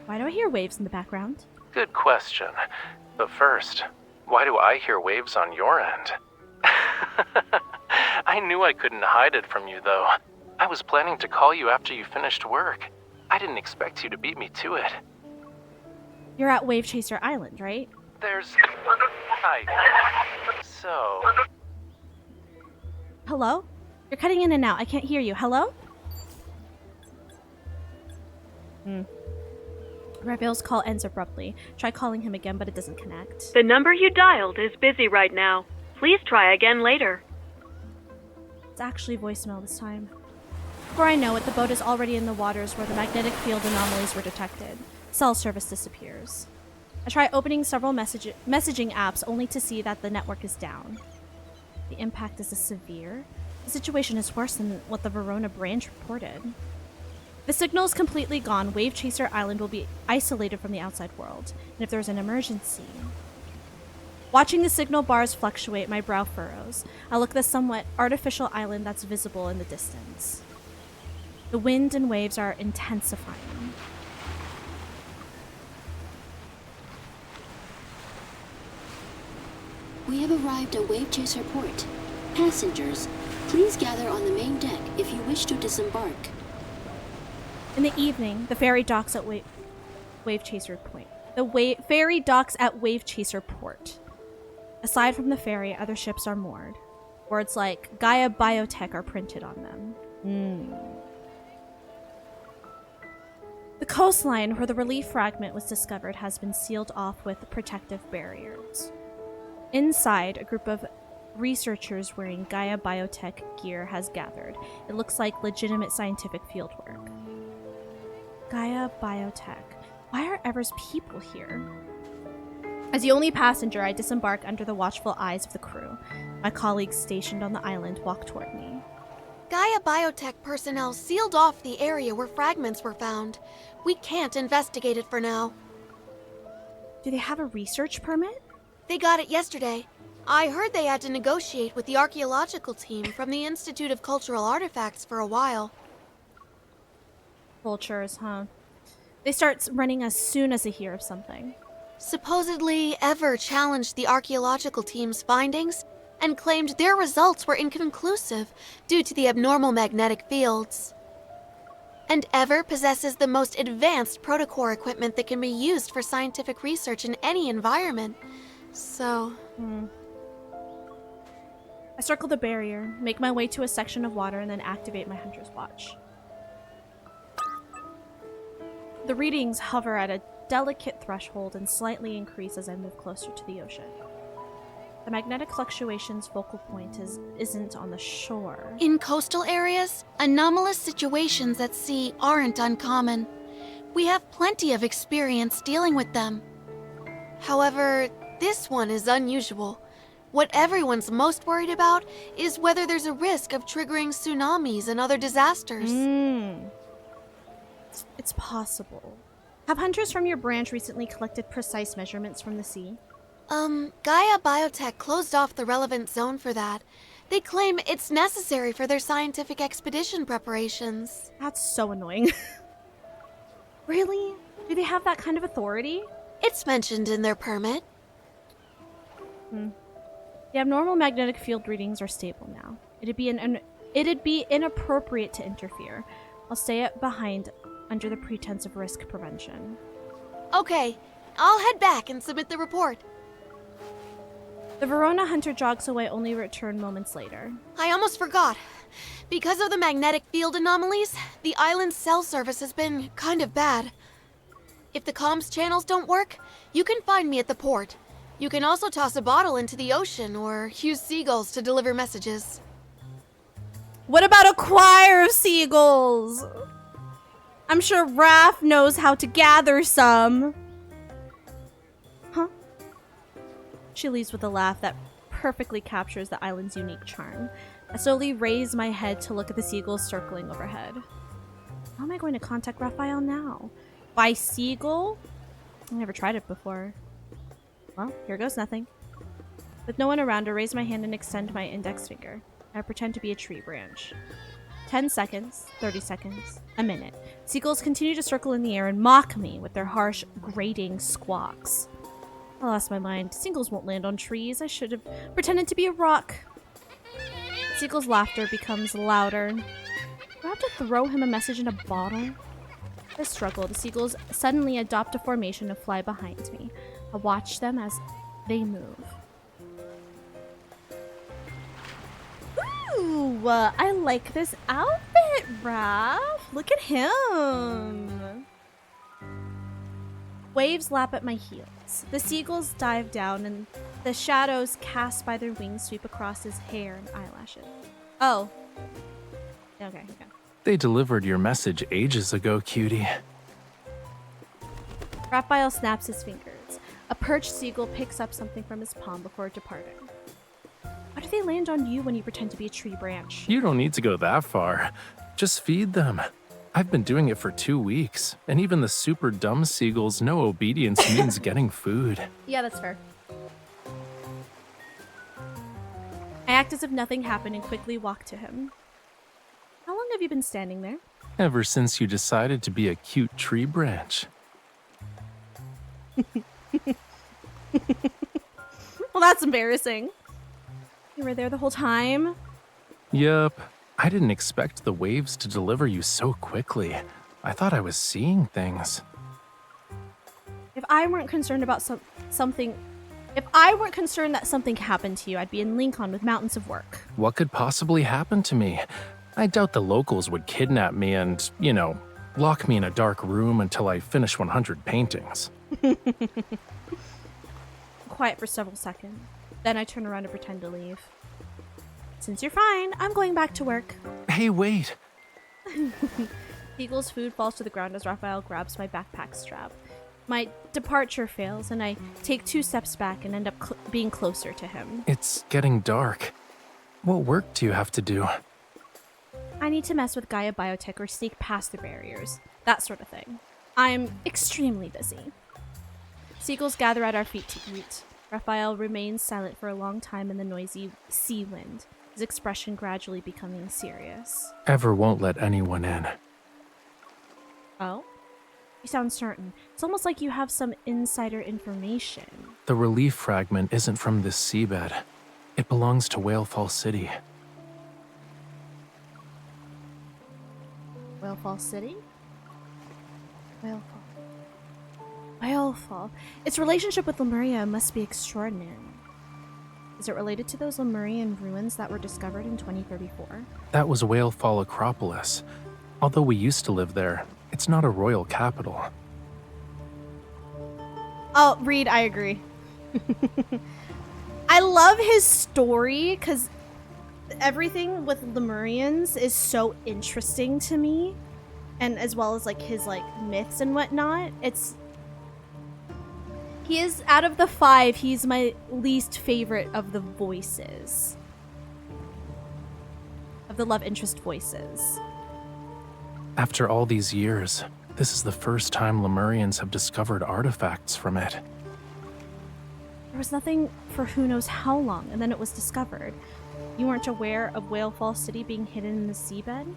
Why do I hear waves in the background? Good question. But first, why do I hear waves on your end? I knew I couldn't hide it from you, though. I was planning to call you after you finished work. I didn't expect you to beat me to it. You're at Wave Chaser Island, right? There's... So... Hello? You're cutting in and out. I can't hear you. Hello? Raphael's call ends abruptly. Try calling him again, but it doesn't connect. The number you dialed is busy right now. Please try again later. It's actually voicemail this time. Before I know it, the boat is already in the waters where the magnetic field anomalies were detected. Cell service disappears. I try opening several messaging apps only to see that the network is down. The impact is severe. The situation is worse than what the Verona branch reported. The signal is completely gone. Wave Chaser Island will be isolated from the outside world, and if there's an emergency... Watching the signal bars fluctuate, my brow furrows. I look at the somewhat artificial island that's visible in the distance. The wind and waves are intensifying. We have arrived at Wave Chaser Port. Passengers, please gather on the main deck if you wish to disembark. In the evening, the ferry docks at Wave Chaser Point. The ferry docks at Wave Chaser Port. Aside from the ferry, other ships are moored. Words like Gaia Biotech are printed on them. The coastline where the relief fragment was discovered has been sealed off with protective barriers. Inside, a group of researchers wearing Gaia Biotech gear has gathered. It looks like legitimate scientific fieldwork. Gaia Biotech. Why are Ever's people here? As the only passenger, I disembark under the watchful eyes of the crew. My colleagues stationed on the island walk toward me. Gaia Biotech personnel sealed off the area where fragments were found. We can't investigate it for now. Do they have a research permit? They got it yesterday. I heard they had to negotiate with the archaeological team from the Institute of Cultural Artifacts for a while. Vultures, huh? They start running as soon as they hear of something. Supposedly, Ever challenged the archaeological team's findings and claimed their results were inconclusive due to the abnormal magnetic fields. And Ever possesses the most advanced protocore equipment that can be used for scientific research in any environment. So... I circle the barrier, make my way to a section of water, and then activate my Hunter's Watch. The readings hover at a delicate threshold and slightly increase as I move closer to the ocean. The magnetic fluctuation's focal point isn't on the shore. In coastal areas, anomalous situations at sea aren't uncommon. We have plenty of experience dealing with them. However, this one is unusual. What everyone's most worried about is whether there's a risk of triggering tsunamis and other disasters. It's possible. Have hunters from your branch recently collected precise measurements from the sea? Gaia Biotech closed off the relevant zone for that. They claim it's necessary for their scientific expedition preparations. That's so annoying. Really? Do they have that kind of authority? It's mentioned in their permit. The abnormal magnetic field readings are stable now. It'd be inappropriate to interfere. I'll stay behind under the pretense of risk prevention. Okay, I'll head back and submit the report. The Verona hunter jogs away, only to return moments later. I almost forgot. Because of the magnetic field anomalies, the island's cell service has been kind of bad. If the comms channels don't work, you can find me at the port. You can also toss a bottle into the ocean or use seagulls to deliver messages. What about a choir of seagulls? I'm sure Raph knows how to gather some. Huh? She leaves with a laugh that perfectly captures the island's unique charm. I slowly raise my head to look at the seagulls circling overhead. How am I going to contact Raphael now? By seagull? I never tried it before. Well, here goes nothing. With no one around, I raise my hand and extend my index finger. I pretend to be a tree branch. 10 seconds, 30 seconds, a minute. Seagulls continue to circle in the air and mock me with their harsh, grating squawks. I lost my mind. Seagulls won't land on trees. I should have pretended to be a rock. Seagull's laughter becomes louder. Do I have to throw him a message in a bottle? I struggle. The seagulls suddenly adopt a formation and fly behind me. I watch them as they move. Ooh, I like this outfit, Raph. Look at him. Waves lap at my heels. The seagulls dive down and the shadows cast by their wings sweep across his hair and eyelashes. Oh. Okay. They delivered your message ages ago, cutie. Raphael snaps his fingers. A perched seagull picks up something from his palm before departing. Why do they land on you when you pretend to be a tree branch? You don't need to go that far. Just feed them. I've been doing it for 2 weeks, and even the super dumb seagulls know obedience means getting food. Yeah, that's fair. I act as if nothing happened and quickly walk to him. How long have you been standing there? Ever since you decided to be a cute tree branch. Well, that's embarrassing. You were there the whole time? Yup. I didn't expect the waves to deliver you so quickly. I thought I was seeing things. If I weren't concerned about something... If I weren't concerned that something happened to you, I'd be in Lincoln with mountains of work. What could possibly happen to me? I doubt the locals would kidnap me and, lock me in a dark room until I finish 100 paintings. Quiet for several seconds. Then I turn around and pretend to leave. Since you're fine, I'm going back to work. Hey, wait! Eagle's food falls to the ground as Raphael grabs my backpack strap. My departure fails, and I take 2 steps back and end up being closer to him. It's getting dark. What work do you have to do? I need to mess with Gaia Biotech or sneak past the barriers. That sort of thing. I'm extremely busy. Seagulls gather at our feet to eat. Raphael remains silent for a long time in the noisy sea wind, his expression gradually becoming serious. Ever won't let anyone in. Oh? You sound certain. It's almost like you have some insider information. The relief fragment isn't from this seabed. It belongs to Whalefall City. Whalefall City? Whalefall. Whalefall. Its relationship with Lemuria must be extraordinary. Is it related to those Lemurian ruins that were discovered in 2034? That was Whalefall Acropolis. Although we used to live there, it's not a royal capital. Oh, Reed, I agree. I love his story because everything with Lemurians is so interesting to me, and as well as like his like myths and whatnot. He is, out of the 5, he's my least favorite of the voices, of the love interest voices. After all these years, this is the first time Lemurians have discovered artifacts from it. There was nothing for who knows how long, and then it was discovered. You weren't aware of Whalefall City being hidden in the seabed?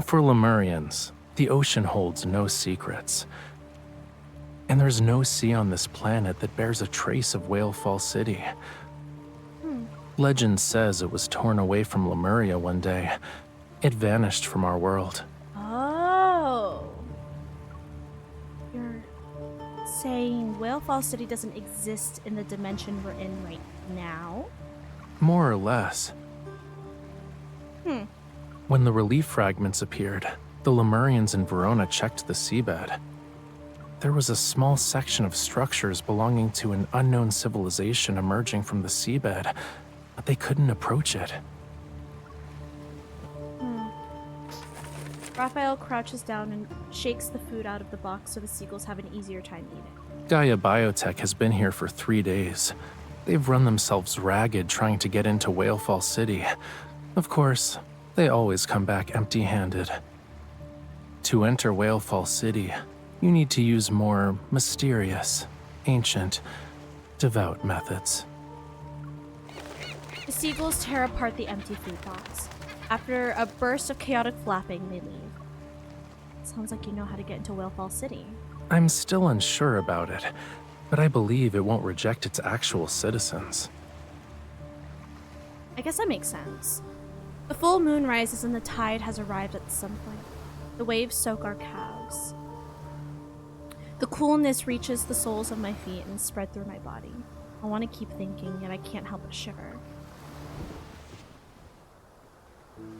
For Lemurians, the ocean holds no secrets. And there's no sea on this planet that bears a trace of Whalefall City. Legend says it was torn away from Lemuria one day. It vanished from our world. Oh. You're saying Whalefall City doesn't exist in the dimension we're in right now? More or less. When the relief fragments appeared, the Lemurians in Verona checked the seabed. There was a small section of structures belonging to an unknown civilization emerging from the seabed, but they couldn't approach it. Raphael crouches down and shakes the food out of the box so the seagulls have an easier time eating. Gaia Biotech has been here for 3 days. They've run themselves ragged trying to get into Whalefall City. Of course, they always come back empty-handed. To enter Whalefall City, you need to use more mysterious, ancient, devout methods. The seagulls tear apart the empty food box. After a burst of chaotic flapping, they leave. Sounds like you know how to get into Whalefall City. I'm still unsure about it, but I believe it won't reject its actual citizens. I guess that makes sense. The full moon rises and the tide has arrived at some point. The waves soak our calves. The coolness reaches the soles of my feet and spread through my body. I want to keep thinking, yet I can't help but shiver.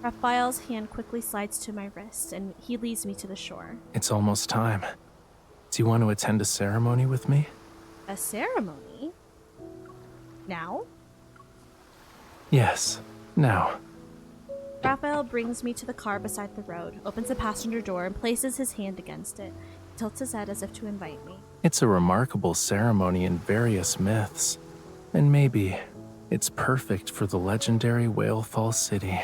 Raphael's hand quickly slides to my wrist, and he leads me to the shore. It's almost time. Do you want to attend a ceremony with me? A ceremony? Now? Yes, now. Raphael brings me to the car beside the road, opens the passenger door, and places his hand against it. He tilts his head as if to invite me. It's a remarkable ceremony in various myths, and maybe it's perfect for the legendary Whalefall City.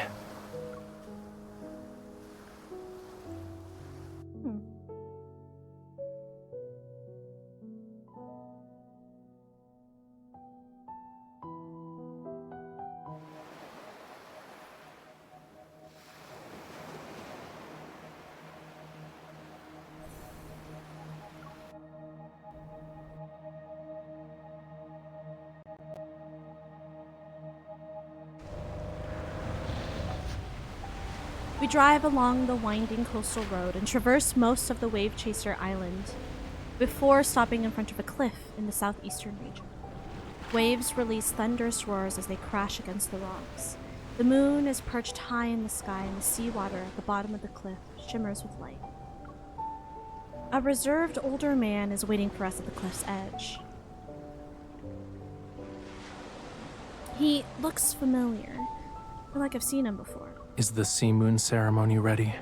We drive along the winding coastal road and traverse most of the Wave Chaser Island before stopping in front of a cliff in the southeastern region. Waves release thunderous roars as they crash against the rocks. The moon is perched high in the sky, and the seawater at the bottom of the cliff shimmers with light. A reserved older man is waiting for us at the cliff's edge. He looks familiar. I feel like I've seen him before. Is the sea moon ceremony ready?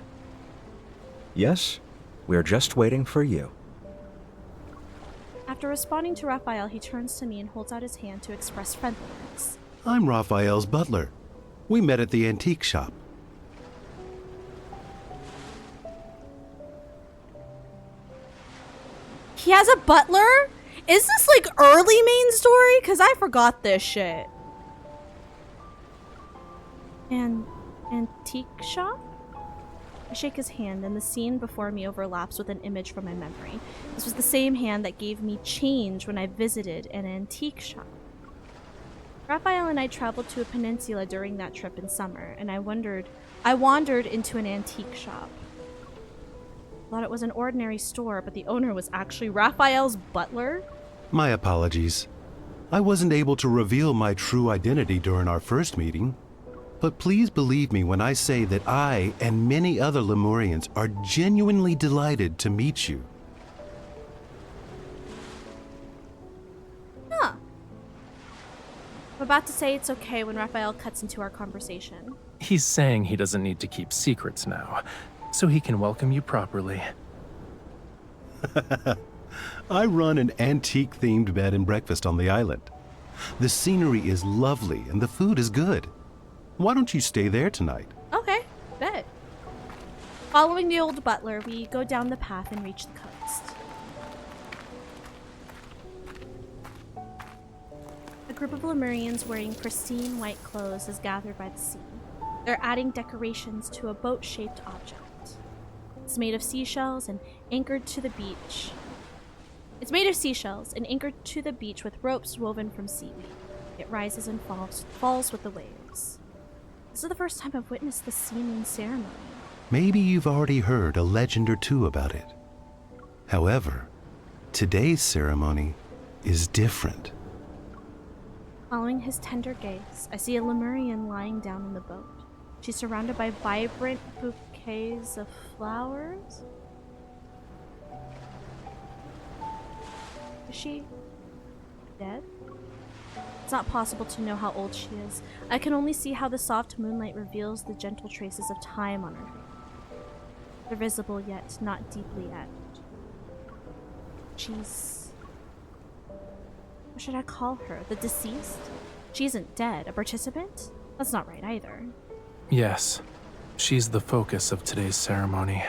Yes, we're just waiting for you. After responding to Raphael, he turns to me and holds out his hand to express friendliness. I'm Raphael's butler. We met at the antique shop. He has a butler? Is this like early main story? Because I forgot this shit. And antique shop? I shake his hand, and the scene before me overlaps with an image from my memory. This was the same hand that gave me change when I visited an antique shop. Raphael and I traveled to a peninsula during that trip in summer, and I wandered into an antique shop. Thought it was an ordinary store, but the owner was actually Raphael's butler? My apologies. I wasn't able to reveal my true identity during our first meeting. But please believe me when I say that I and many other Lemurians are genuinely delighted to meet you. Huh. I'm about to say it's okay when Raphael cuts into our conversation. He's saying he doesn't need to keep secrets now, so he can welcome you properly. I run an antique-themed bed and breakfast on the island. The scenery is lovely and the food is good. Why don't you stay there tonight? Okay, bet. Following the old butler, we go down the path and reach the coast. A group of Lemurians wearing pristine white clothes is gathered by the sea. They're adding decorations to a boat-shaped object. It's made of seashells and anchored to the beach. It's made of seashells and anchored to the beach with ropes woven from seaweed. It rises and falls with the waves. This is the first time I've witnessed the seamoon ceremony. Maybe you've already heard a legend or two about it. However, today's ceremony is different. Following his tender gaze, I see a Lemurian lying down in the boat. She's surrounded by vibrant bouquets of flowers. Is she dead? It's not possible to know how old she is. I can only see how the soft moonlight reveals the gentle traces of time on her face. They're visible yet not deeply etched. She's... what should I call her? The deceased? She isn't dead. A participant? That's not right either. Yes, she's the focus of today's ceremony.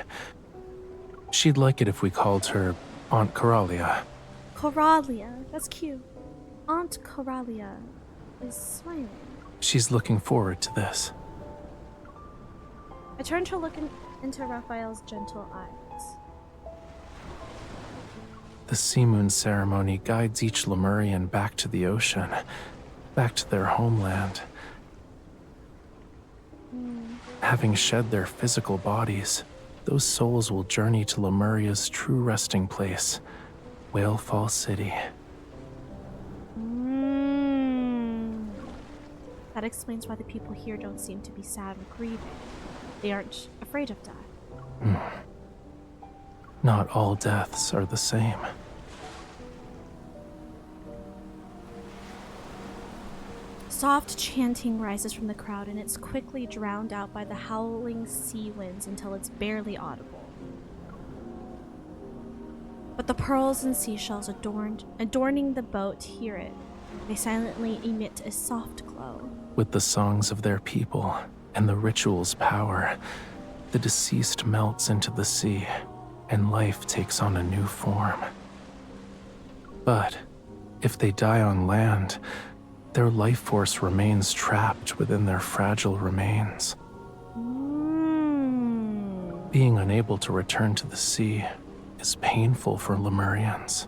She'd like it if we called her Aunt Coralia. Coralia. That's cute. Aunt Coralia is smiling. She's looking forward to this. I turn to look into Raphael's gentle eyes. The seamoon ceremony guides each Lemurian back to the ocean, back to their homeland. Having shed their physical bodies, those souls will journey to Lemuria's true resting place, Whalefall City. That explains why the people here don't seem to be sad or grieving. They aren't afraid of death. Not all deaths are the same. Soft chanting rises from the crowd, and it's quickly drowned out by the howling sea winds until it's barely audible. But the pearls and seashells adorning the boat hear it. They silently emit a soft glow. With the songs of their people and the ritual's power, the deceased melts into the sea, and life takes on a new form. But if they die on land, their life force remains trapped within their fragile remains. Being unable to return to the sea is painful for Lemurians.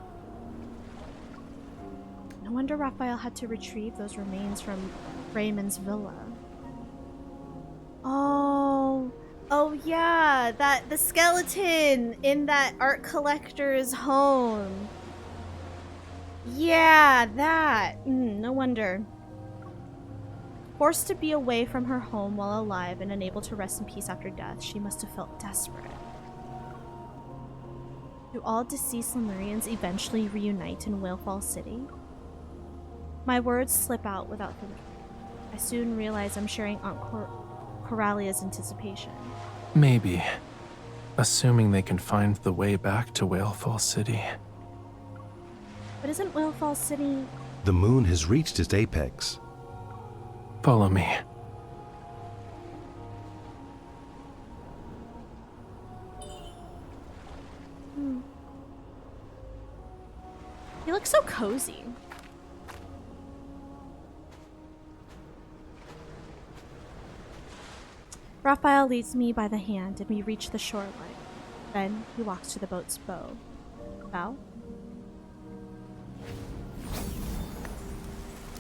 No wonder Raphael had to retrieve those remains from Raymond's villa. Oh yeah, the skeleton in that art collector's home. Yeah, that. No wonder. Forced to be away from her home while alive and unable to rest in peace after death, she must have felt desperate. Do all deceased Lemurians eventually reunite in Whalefall City? My words slip out without thinking. I soon realize I'm sharing Aunt Coralia's anticipation. Maybe. Assuming they can find the way back to Whalefall City. But isn't Whalefall City... The moon has reached its apex. Follow me. He looks so cozy. Raphael leads me by the hand and we reach the shoreline. Then he walks to the boat's bow. Bow?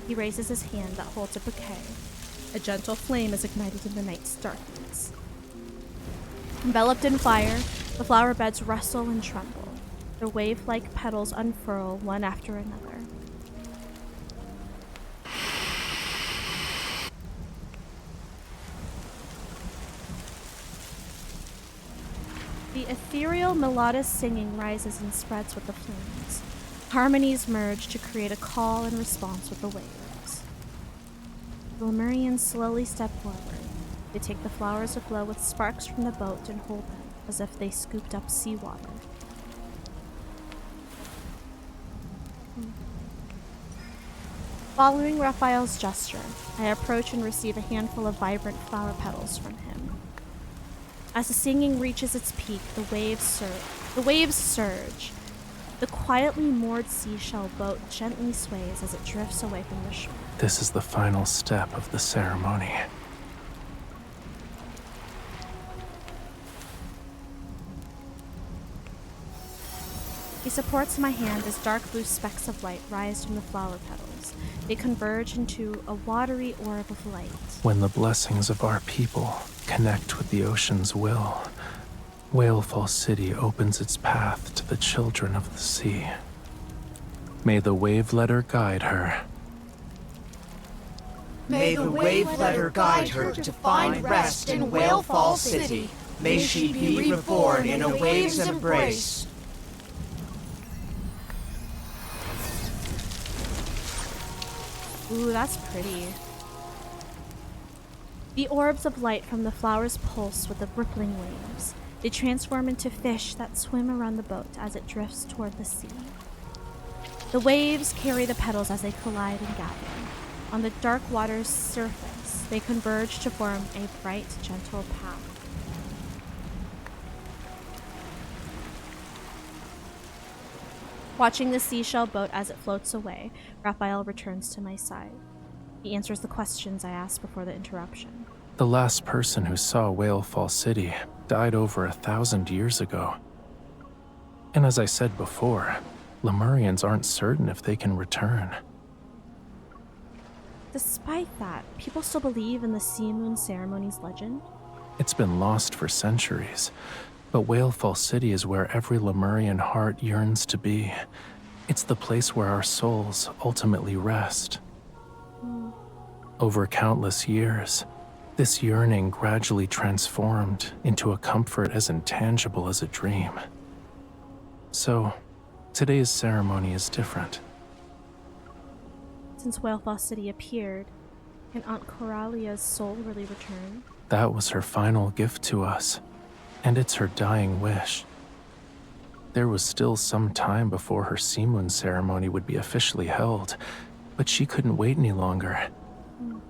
He raises his hand that holds a bouquet. A gentle flame is ignited in the night's darkness. Enveloped in fire, the flower beds rustle and tremble. Their wave-like petals unfurl one after another. The ethereal melodious singing rises and spreads with the flames. Harmonies merge to create a call and response with the waves. The Lemurians slowly step forward. They take the flowers aglow with sparks from the boat and hold them as if they scooped up seawater. Following Raphael's gesture, I approach and receive a handful of vibrant flower petals from him. As the singing reaches its peak, the waves surge. The quietly moored seashell boat gently sways as it drifts away from the shore. This is the final step of the ceremony. He supports my hand as dark blue specks of light rise from the flower petals. They converge into a watery orb of light. When the blessings of our people connect with the ocean's will, Whalefall City opens its path to the children of the sea. May the wave letter guide her. May the wave letter guide her to find rest in Whalefall City. May she be reborn in a wave's embrace. Ooh, that's pretty. The orbs of light from the flowers pulse with the rippling waves. They transform into fish that swim around the boat as it drifts toward the sea. The waves carry the petals as they collide and gather. On the dark water's surface, they converge to form a bright, gentle path. Watching the seashell boat as it floats away, Raphael returns to my side. He answers the questions I asked before the interruption. The last person who saw Whalefall City died over 1,000 years ago. And as I said before, Lemurians aren't certain if they can return. Despite that, people still believe in the Sea Moon Ceremony's legend? It's been lost for centuries, but Whalefall City is where every Lemurian heart yearns to be. It's the place where our souls ultimately rest. Over countless years, this yearning gradually transformed into a comfort as intangible as a dream. So, today's ceremony is different. Since Whalefall City appeared, can Aunt Coralia's soul really return? That was her final gift to us, and it's her dying wish. There was still some time before her Sea Moon ceremony would be officially held, but she couldn't wait any longer.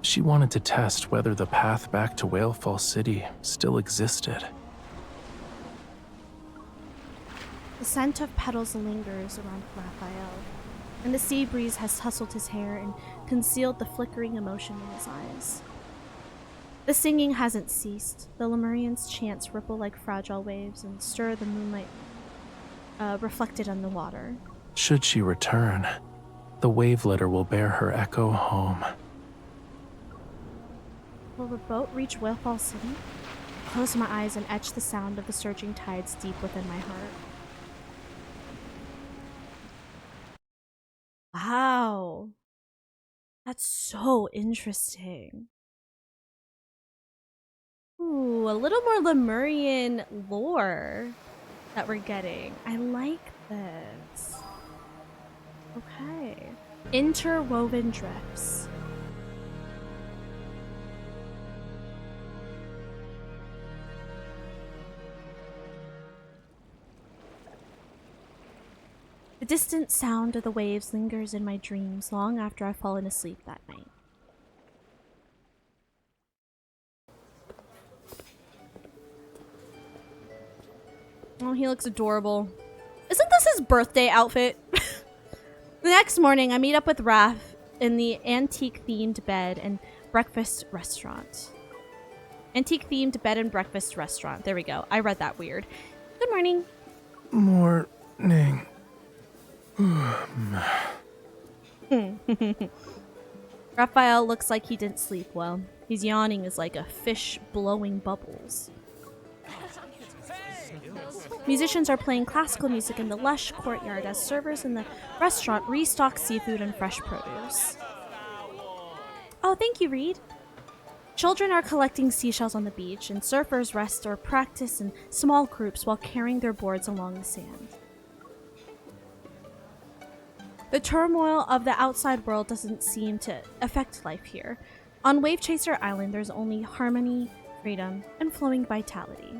She wanted to test whether the path back to Whalefall City still existed. The scent of petals lingers around Raphael, and the sea breeze has tousled his hair and concealed the flickering emotion in his eyes. The singing hasn't ceased. The Lemurians' chants ripple like fragile waves and stir the moonlight reflected on the water. Should she return, the wave letter will bear her echo home. Will the boat reach Whalefall City? I close my eyes and etch the sound of the surging tides deep within my heart. Wow. That's so interesting. Ooh, a little more Lemurian lore that we're getting. I like this. Okay. Interwoven drifts. The distant sound of the waves lingers in my dreams long after I've fallen asleep that night. Oh, he looks adorable. Isn't this his birthday outfit? The next morning, I meet up with Raph in the antique-themed bed and breakfast restaurant. Antique-themed bed and breakfast restaurant. There we go. I read that weird. Good morning. Morning. Raphael looks like he didn't sleep well. He's yawning as like a fish blowing bubbles. Musicians are playing classical music in the lush courtyard as servers in the restaurant restock seafood and fresh produce. Oh, thank you, Reed. Children are collecting seashells on the beach, and surfers rest or practice in small groups while carrying their boards along the sand. The turmoil of the outside world doesn't seem to affect life here. On Wave Chaser Island, there's only harmony, freedom, and flowing vitality.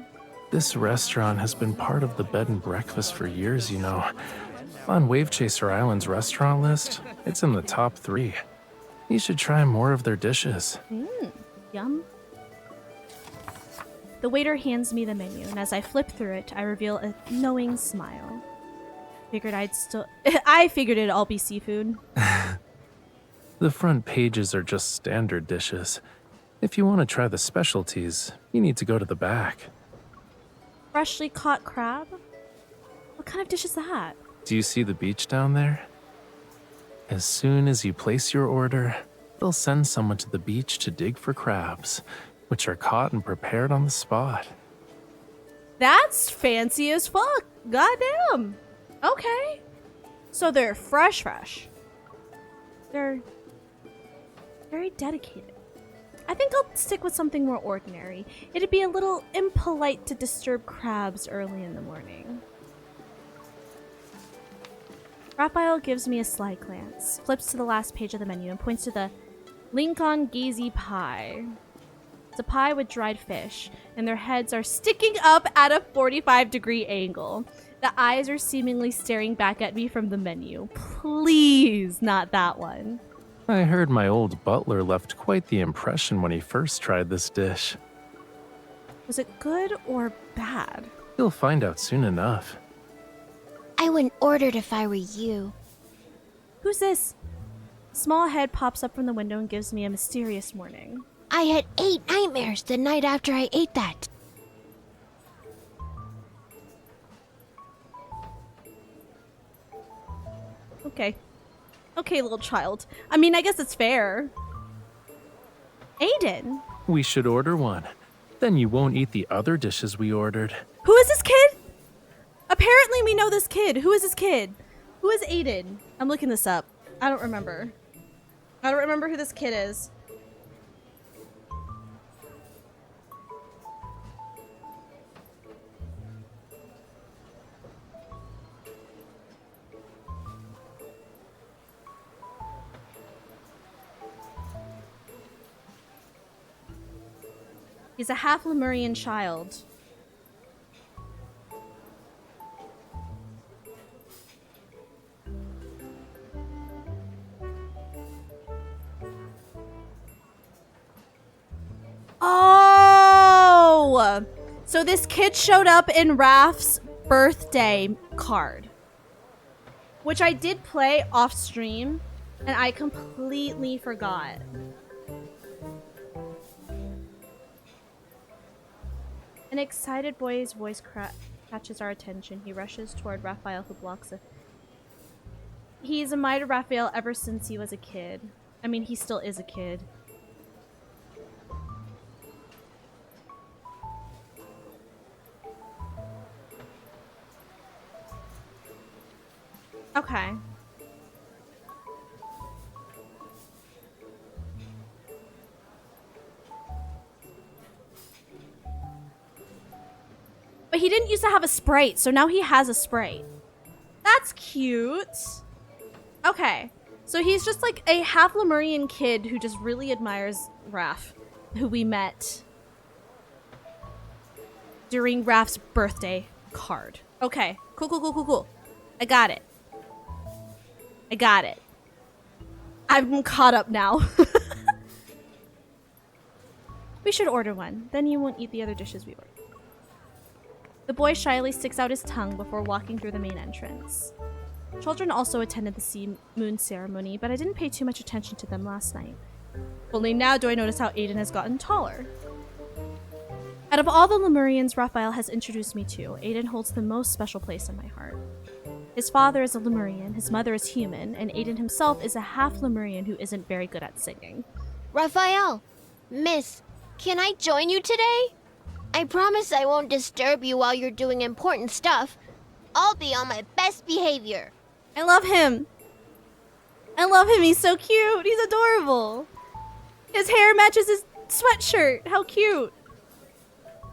This restaurant has been part of the bed and breakfast for years, you know. On Wave Chaser Island's restaurant list, it's in the top 3. You should try more of their dishes. Yum. The waiter hands me the menu, and as I flip through it, I reveal a knowing smile. I figured it'd all be seafood. The front pages are just standard dishes. If you want to try the specialties, you need to go to the back. Freshly caught crab? What kind of dish is that? Do you see the beach down there? As soon as you place your order, they'll send someone to the beach to dig for crabs, which are caught and prepared on the spot. That's fancy as fuck. Goddamn. Okay. So they're fresh. They're very dedicated. I think I'll stick with something more ordinary. It'd be a little impolite to disturb crabs early in the morning. Raphael gives me a sly glance, flips to the last page of the menu, and points to the Lincoln Gazy pie. It's a pie with dried fish, and their heads are sticking up at a 45-degree angle. The eyes are seemingly staring back at me from the menu. Please, not that one. I heard my old butler left quite the impression when he first tried this dish. Was it good or bad? You'll find out soon enough. I wouldn't order it if I were you. Who's this? Small head pops up from the window and gives me a mysterious warning. I had 8 nightmares the night after I ate that. Okay. Okay, little child. I mean, I guess it's fair. Aiden. We should order one. Then you won't eat the other dishes we ordered. Who is this kid? Apparently we know this kid. Who is this kid? Who is Aiden? I'm looking this up. I don't remember. I don't remember who this kid is. He's a half Lemurian child. Oh! So this kid showed up in Raph's birthday card, which I did play off stream, and I completely forgot. An excited boy's voice catches our attention. He rushes toward Raphael, who blocks it. He's admired Raphael ever since he was a kid. I mean, he still is a kid. Okay. But he didn't used to have a Sprite, so now he has a Sprite. That's cute. Okay. So he's just like a half Lemurian kid who just really admires Raph, who we met during Raph's birthday card. Okay. Cool. I got it. I'm caught up now. We should order one. Then you won't eat the other dishes we ordered. The boy shyly sticks out his tongue before walking through the main entrance. Children also attended the sea moon ceremony, but I didn't pay too much attention to them last night. Only now do I notice how Aiden has gotten taller. Out of all the Lemurians Raphael has introduced me to, Aiden holds the most special place in my heart. His father is a Lemurian, his mother is human, and Aiden himself is a half Lemurian who isn't very good at singing. Raphael, Miss, can I join you today? I promise I won't disturb you while you're doing important stuff. I'll be on my best behavior. I love him. I love him. He's so cute. He's adorable. His hair matches his sweatshirt. How cute.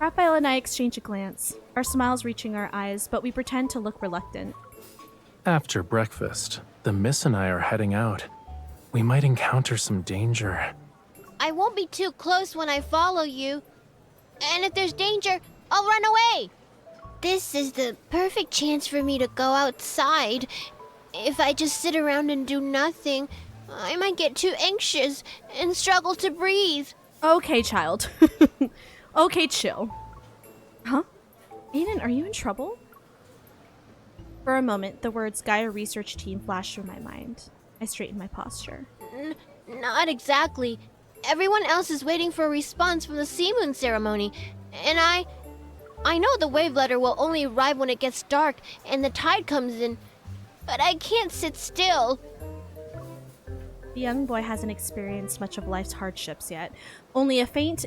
Raphael and I exchange a glance, our smiles reaching our eyes, but we pretend to look reluctant. After breakfast, the Miss and I are heading out. We might encounter some danger. I won't be too close when I follow you. And if there's danger, I'll run away. This is the perfect chance for me to go outside. If I just sit around and do nothing, I might get too anxious and struggle to breathe. Okay, child. Okay, chill. Huh? Aiden, are you in trouble? For a moment, the words Gaia Research Team flashed through my mind. I straightened my posture. Not exactly. Everyone else is waiting for a response from the Sea Moon ceremony, and I know the wave letter will only arrive when it gets dark and the tide comes in, but I can't sit still. The young boy hasn't experienced much of life's hardships yet. Only a faint,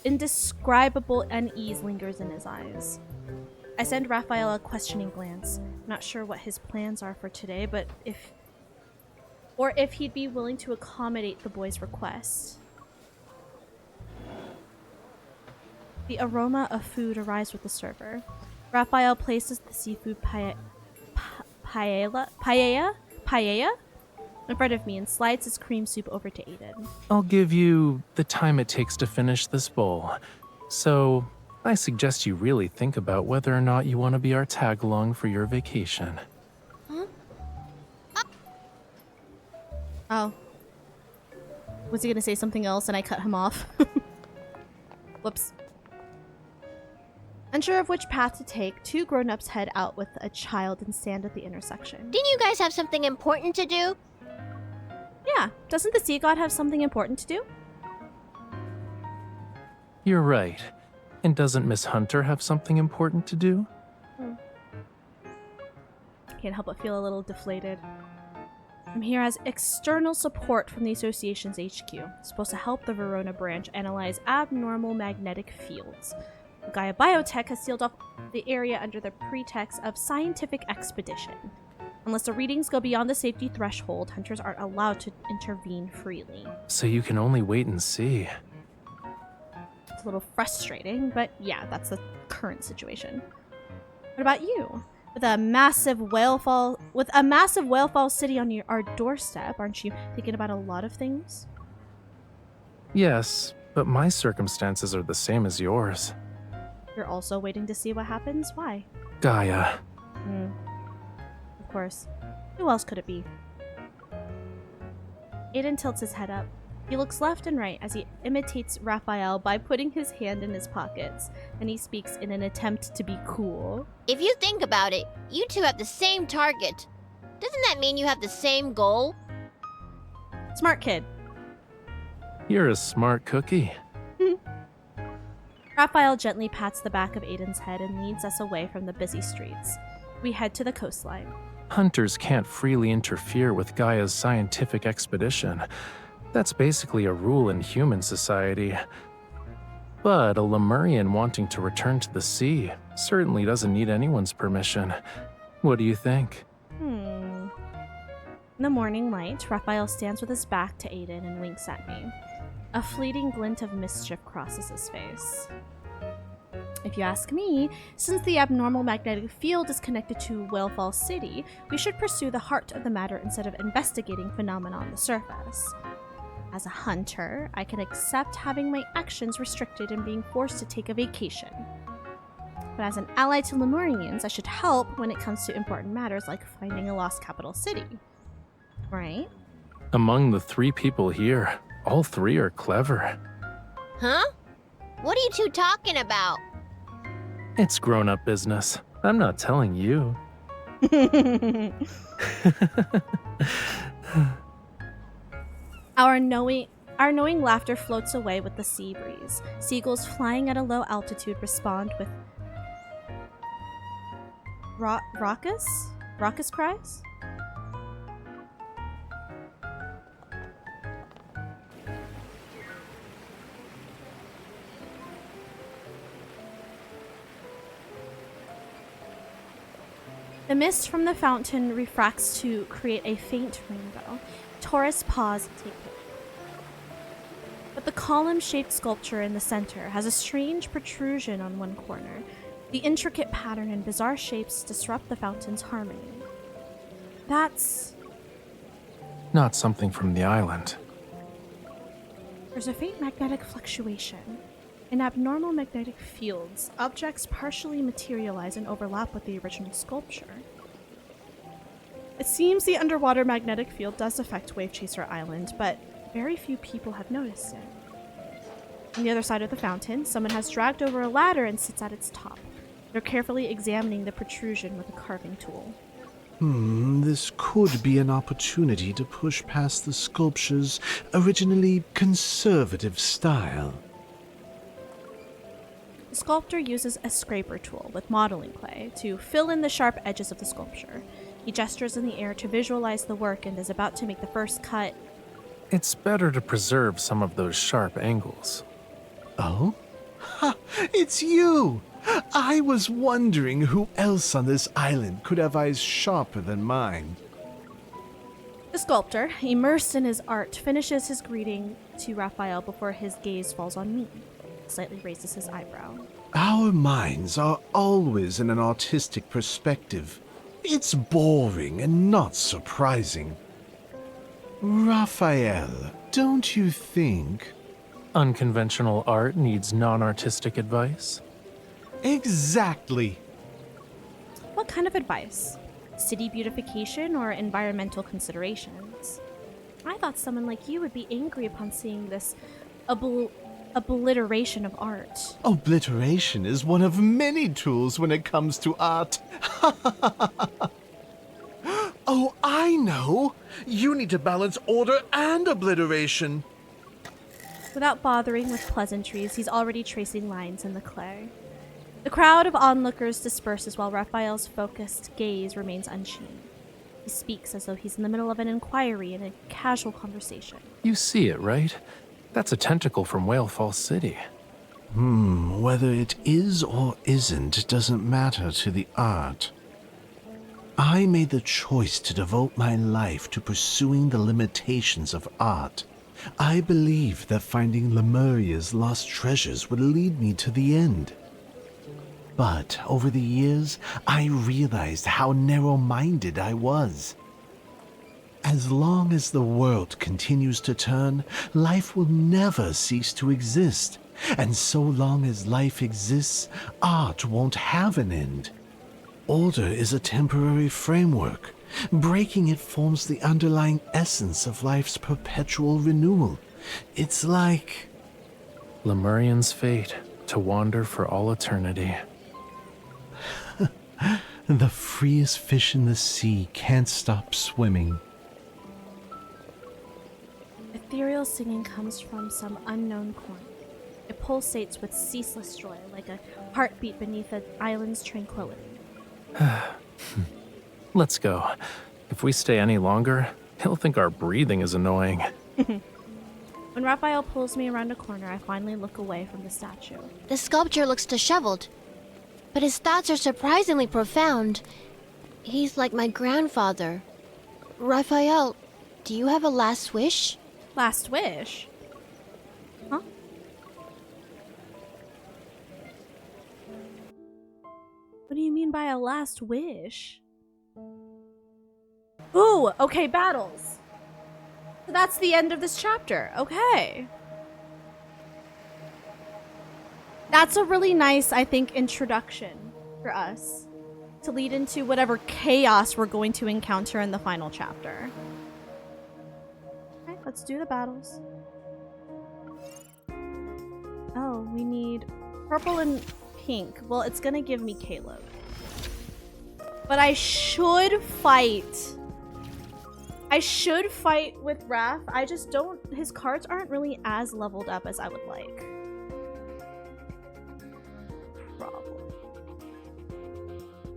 indescribable unease lingers in his eyes. I send Raphael a questioning glance. Not sure what his plans are for today, but if he'd be willing to accommodate the boy's request. The aroma of food arrives with the server. Raphael places the seafood paella in front of me and slides his cream soup over to Aiden. I'll give you the time it takes to finish this bowl. So, I suggest you really think about whether or not you want to be our tag-along for your vacation. Huh? Oh. Was he gonna say something else and I cut him off? Whoops. Unsure of which path to take, two grown-ups head out with a child and stand at the intersection. Didn't you guys have something important to do? Yeah, doesn't the sea god have something important to do? You're right. And doesn't Miss Hunter have something important to do? Can't help but feel a little deflated. I'm here as external support from the association's HQ. It's supposed to help the Verona branch analyze abnormal magnetic fields. Gaia Biotech has sealed off the area under the pretext of scientific expedition. Unless the readings go beyond the safety threshold, hunters aren't allowed to intervene freely. So you can only wait and see. It's a little frustrating, but yeah, that's the current situation. What about you? With a massive whalefall city on our doorstep, aren't you thinking about a lot of things? Yes, but my circumstances are the same as yours. You're also waiting to see what happens? Why? Gaia. Of course. Who else could it be? Aiden tilts his head up. He looks left and right as he imitates Raphael by putting his hand in his pockets, and he speaks in an attempt to be cool. If you think about it, you two have the same target. Doesn't that mean you have the same goal? Smart kid. You're a smart cookie. Raphael gently pats the back of Aiden's head and leads us away from the busy streets. We head to the coastline. Hunters can't freely interfere with Gaia's scientific expedition. That's basically a rule in human society. But a Lemurian wanting to return to the sea certainly doesn't need anyone's permission. What do you think? In the morning light, Raphael stands with his back to Aiden and winks at me. A fleeting glint of mischief crosses his face. If you ask me, since the abnormal magnetic field is connected to Whalefall City, we should pursue the heart of the matter instead of investigating phenomena on the surface. As a hunter, I can accept having my actions restricted and being forced to take a vacation. But as an ally to Lemurians, I should help when it comes to important matters like finding a lost capital city. Right? Among the three people here, all three are clever. Huh? What are you two talking about? It's grown-up business. I'm not telling you. Our Our knowing laughter floats away with the sea breeze. Seagulls flying at a low altitude respond with raucous cries? The mist from the fountain refracts to create a faint rainbow. Tourists pause and take pictures. But the column-shaped sculpture in the center has a strange protrusion on one corner. The intricate pattern and bizarre shapes disrupt the fountain's harmony. That's... Not something from the island. There's a faint magnetic fluctuation. In abnormal magnetic fields, objects partially materialize and overlap with the original sculpture. It seems the underwater magnetic field does affect Wave Chaser Island, but very few people have noticed it. On the other side of the fountain, someone has dragged over a ladder and sits at its top. They're carefully examining the protrusion with a carving tool. This could be an opportunity to push past the sculpture's originally conservative style. The sculptor uses a scraper tool with modeling clay to fill in the sharp edges of the sculpture. He gestures in the air to visualize the work and is about to make the first cut. It's better to preserve some of those sharp angles. Oh? Ha! It's you! I was wondering who else on this island could have eyes sharper than mine. The sculptor, immersed in his art, finishes his greeting to Raphael before his gaze falls on me. Slightly raises his eyebrow. Our minds are always in an artistic perspective. It's boring and not surprising. Raphael, don't you think? Unconventional art needs non-artistic advice? Exactly. What kind of advice? City beautification or environmental considerations? I thought someone like you would be angry upon seeing this obliteration of art. Obliteration is one of many tools when it comes to art. Oh, I know! You need to balance order and obliteration. Without bothering with pleasantries, he's already tracing lines in the clay. The crowd of onlookers disperses while Raphael's focused gaze remains unchanged. He speaks as though he's in the middle of an inquiry in a casual conversation. You see it, right? That's a tentacle from Whalefall City. Whether it is or isn't doesn't matter to the art. I made the choice to devote my life to pursuing the limitations of art. I believed that finding Lemuria's lost treasures would lead me to the end. But over the years, I realized how narrow-minded I was. As long as the world continues to turn, life will never cease to exist. And so long as life exists, art won't have an end. Order is a temporary framework. Breaking it forms the underlying essence of life's perpetual renewal. It's like... Lemurian's fate, to wander for all eternity. The freest fish in the sea can't stop swimming. Ethereal singing comes from some unknown corner. It pulsates with ceaseless joy, like a heartbeat beneath an island's tranquility. Let's go. If we stay any longer, he'll think our breathing is annoying. When Raphael pulls me around a corner, I finally look away from the statue. The sculpture looks disheveled, but his thoughts are surprisingly profound. He's like my grandfather. Raphael, do you have a last wish? Last wish? Huh? What do you mean by a last wish? Ooh, okay, battles. So that's the end of this chapter. Okay. That's a really nice, I think, introduction for us to lead into whatever chaos we're going to encounter in the final chapter. Okay, let's do the battles. Oh, we need purple and pink. Well, it's gonna give me Caleb. But I should fight I should fight with Raph. I just don't. His cards aren't really as leveled up as I would like. Problem.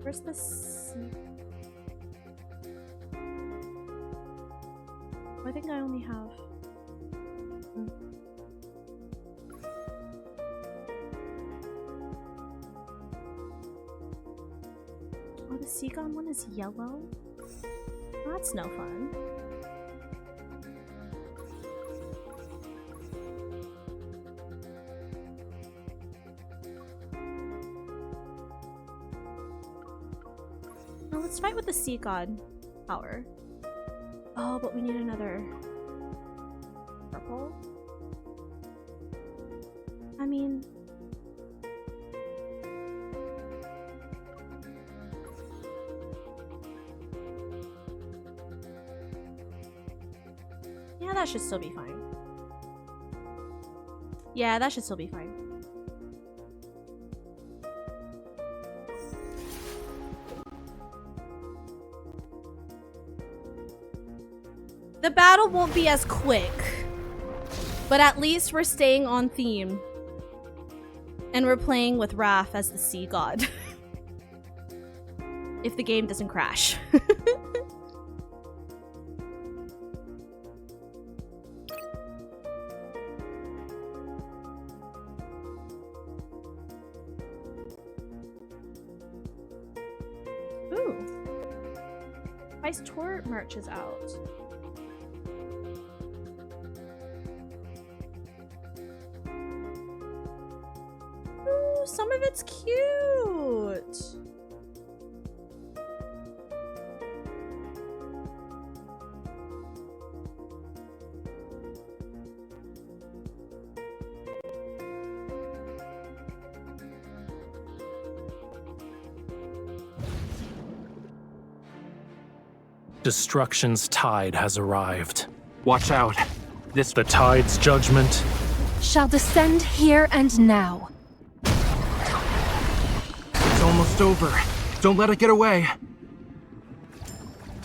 Where's this? I think I only have. Oh, the Seagon one is yellow? That's no fun. Well, let's fight with the Sea God power. Oh, but we need another purple. I mean, yeah, that should still be fine. Yeah, that should still be fine. The battle won't be as quick, but at least we're staying on theme. And we're playing with Raph as the Sea God. If the game doesn't crash. Ooh. Vice Tour merch is out. Ooh, some of it's cute. Destruction's tide has arrived. Watch out. The tide's judgment shall descend here and now. It's almost over. Don't let it get away.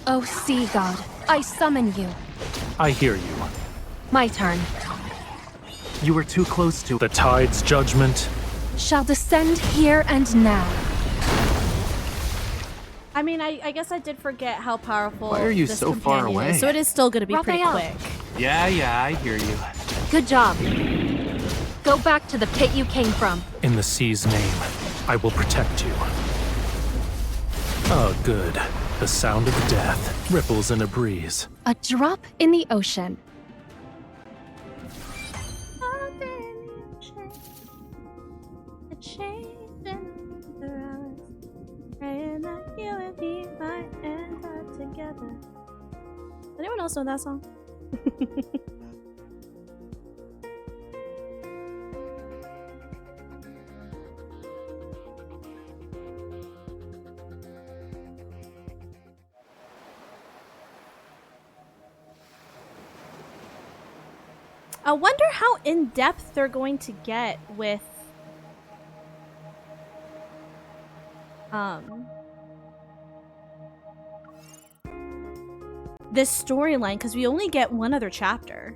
Oh, Sea God, I summon you. I hear you. My turn. You were too close to the tide's judgment. Shall descend here and now. I mean, I guess I did forget how powerful Why are you this so far companion away? is, so it is still gonna be pretty Raphael. quick. Yeah, I hear you. Good job. Go back to the pit you came from. In the sea's name, I will protect you. Oh, good. The sound of death ripples in a breeze. A drop in the ocean. Anyone else know that song? I wonder how in-depth they're going to get with this storyline, because we only get one other chapter.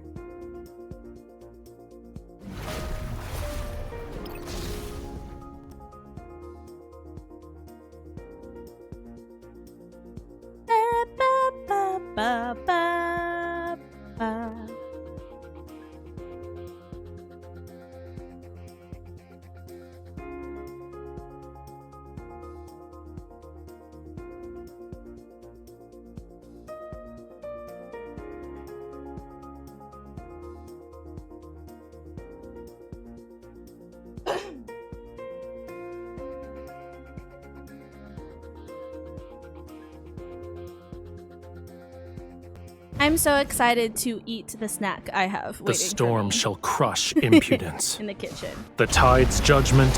I'm so excited to eat the snack I have The waiting storm for me. shall crush impudence. In the kitchen. The tide's judgment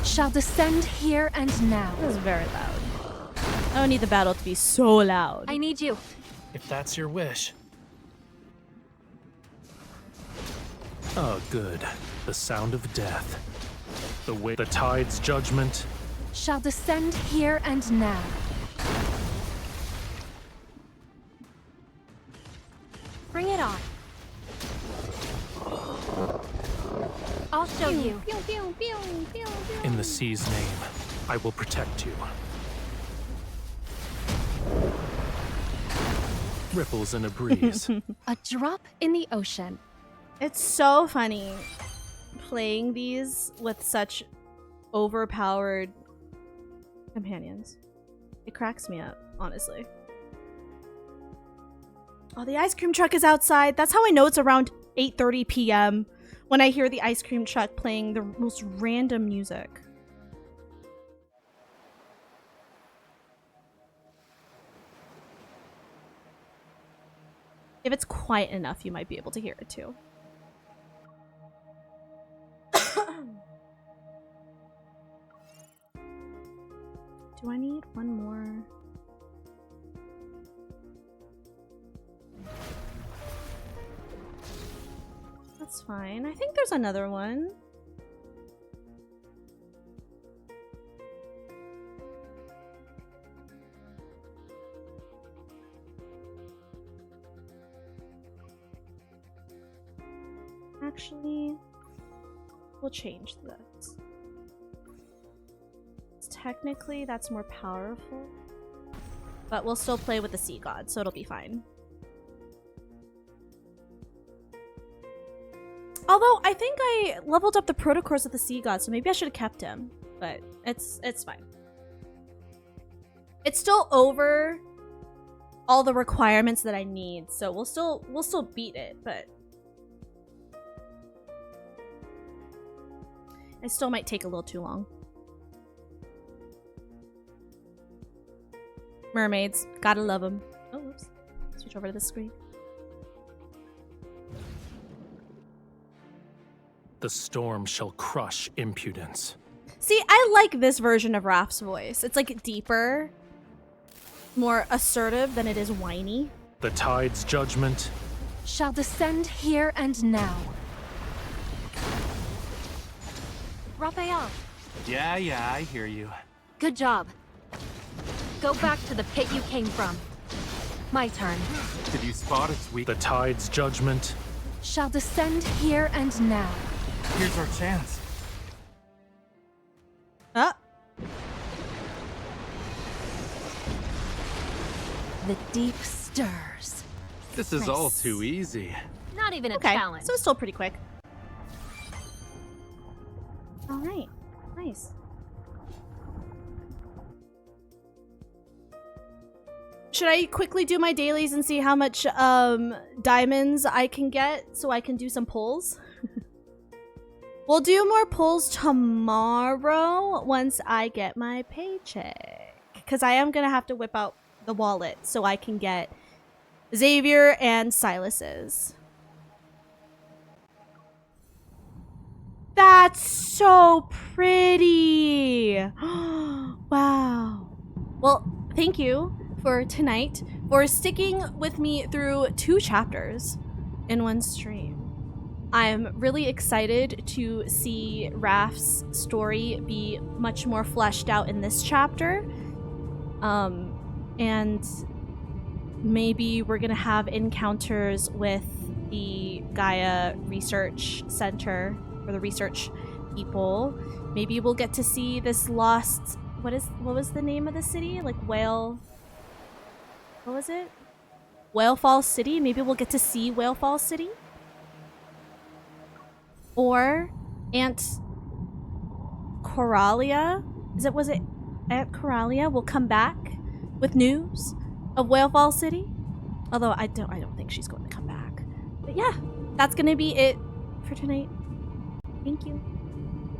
Shall descend here and now. That was very loud. I don't need the battle to be so loud. I need you. If that's your wish. Oh, good. The sound of death. The tide's judgment Shall descend here and now. Bring it on. I'll show you. In the sea's name, I will protect you. Ripples in a breeze. A drop in the ocean. It's so funny playing these with such overpowered companions. It cracks me up, honestly. Oh, the ice cream truck is outside. That's how I know it's around 8:30 p.m. when I hear the ice cream truck playing the most random music. If it's quiet enough, you might be able to hear it too. Do I need one more? That's fine. I think there's another one. Actually, we'll change this. Technically, that's more powerful. But we'll still play with the sea god, so it'll be fine. Although, I think I leveled up the protocours with the sea god, so maybe I should have kept him. But it's fine. It's still over all the requirements that I need, so we'll still beat it, but it still might take a little too long. Mermaids, gotta love them. Oh, whoops. Switch over to this screen. The storm shall crush impudence. See, I like this version of Raph's voice. It's like deeper, more assertive than it is whiny. The tide's judgment shall descend here and now. Raphael. Yeah, I hear you. Good job. Go back to the pit you came from. My turn. Did you spot its weak? The tide's judgment shall descend here and now. Here's our chance. Ah. The deep stirs. This is all too easy. Not even a Okay, challenge. so it's still pretty quick. All right, nice. Should I quickly do my dailies and see how much diamonds I can get so I can do some pulls? We'll do more pulls tomorrow once I get my paycheck. Because I am going to have to whip out the wallet so I can get Xavier and Silas's. That's so pretty! Wow. Well, thank you for tonight for sticking with me through 2 chapters in one stream. I'm really excited to see Raph's story be much more fleshed out in this chapter. And maybe we're gonna have encounters with the Gaia Research Center or the research people. Maybe we'll get to see this lost, what was the name of the city? Like what was it? Whale Fall City? Maybe we'll get to see Whale Fall City? Or Aunt Coralia? Was it Aunt Coralia will come back with news of Whale Fall City? Although I don't think she's going to come back. But yeah, that's gonna be it for tonight. Thank you.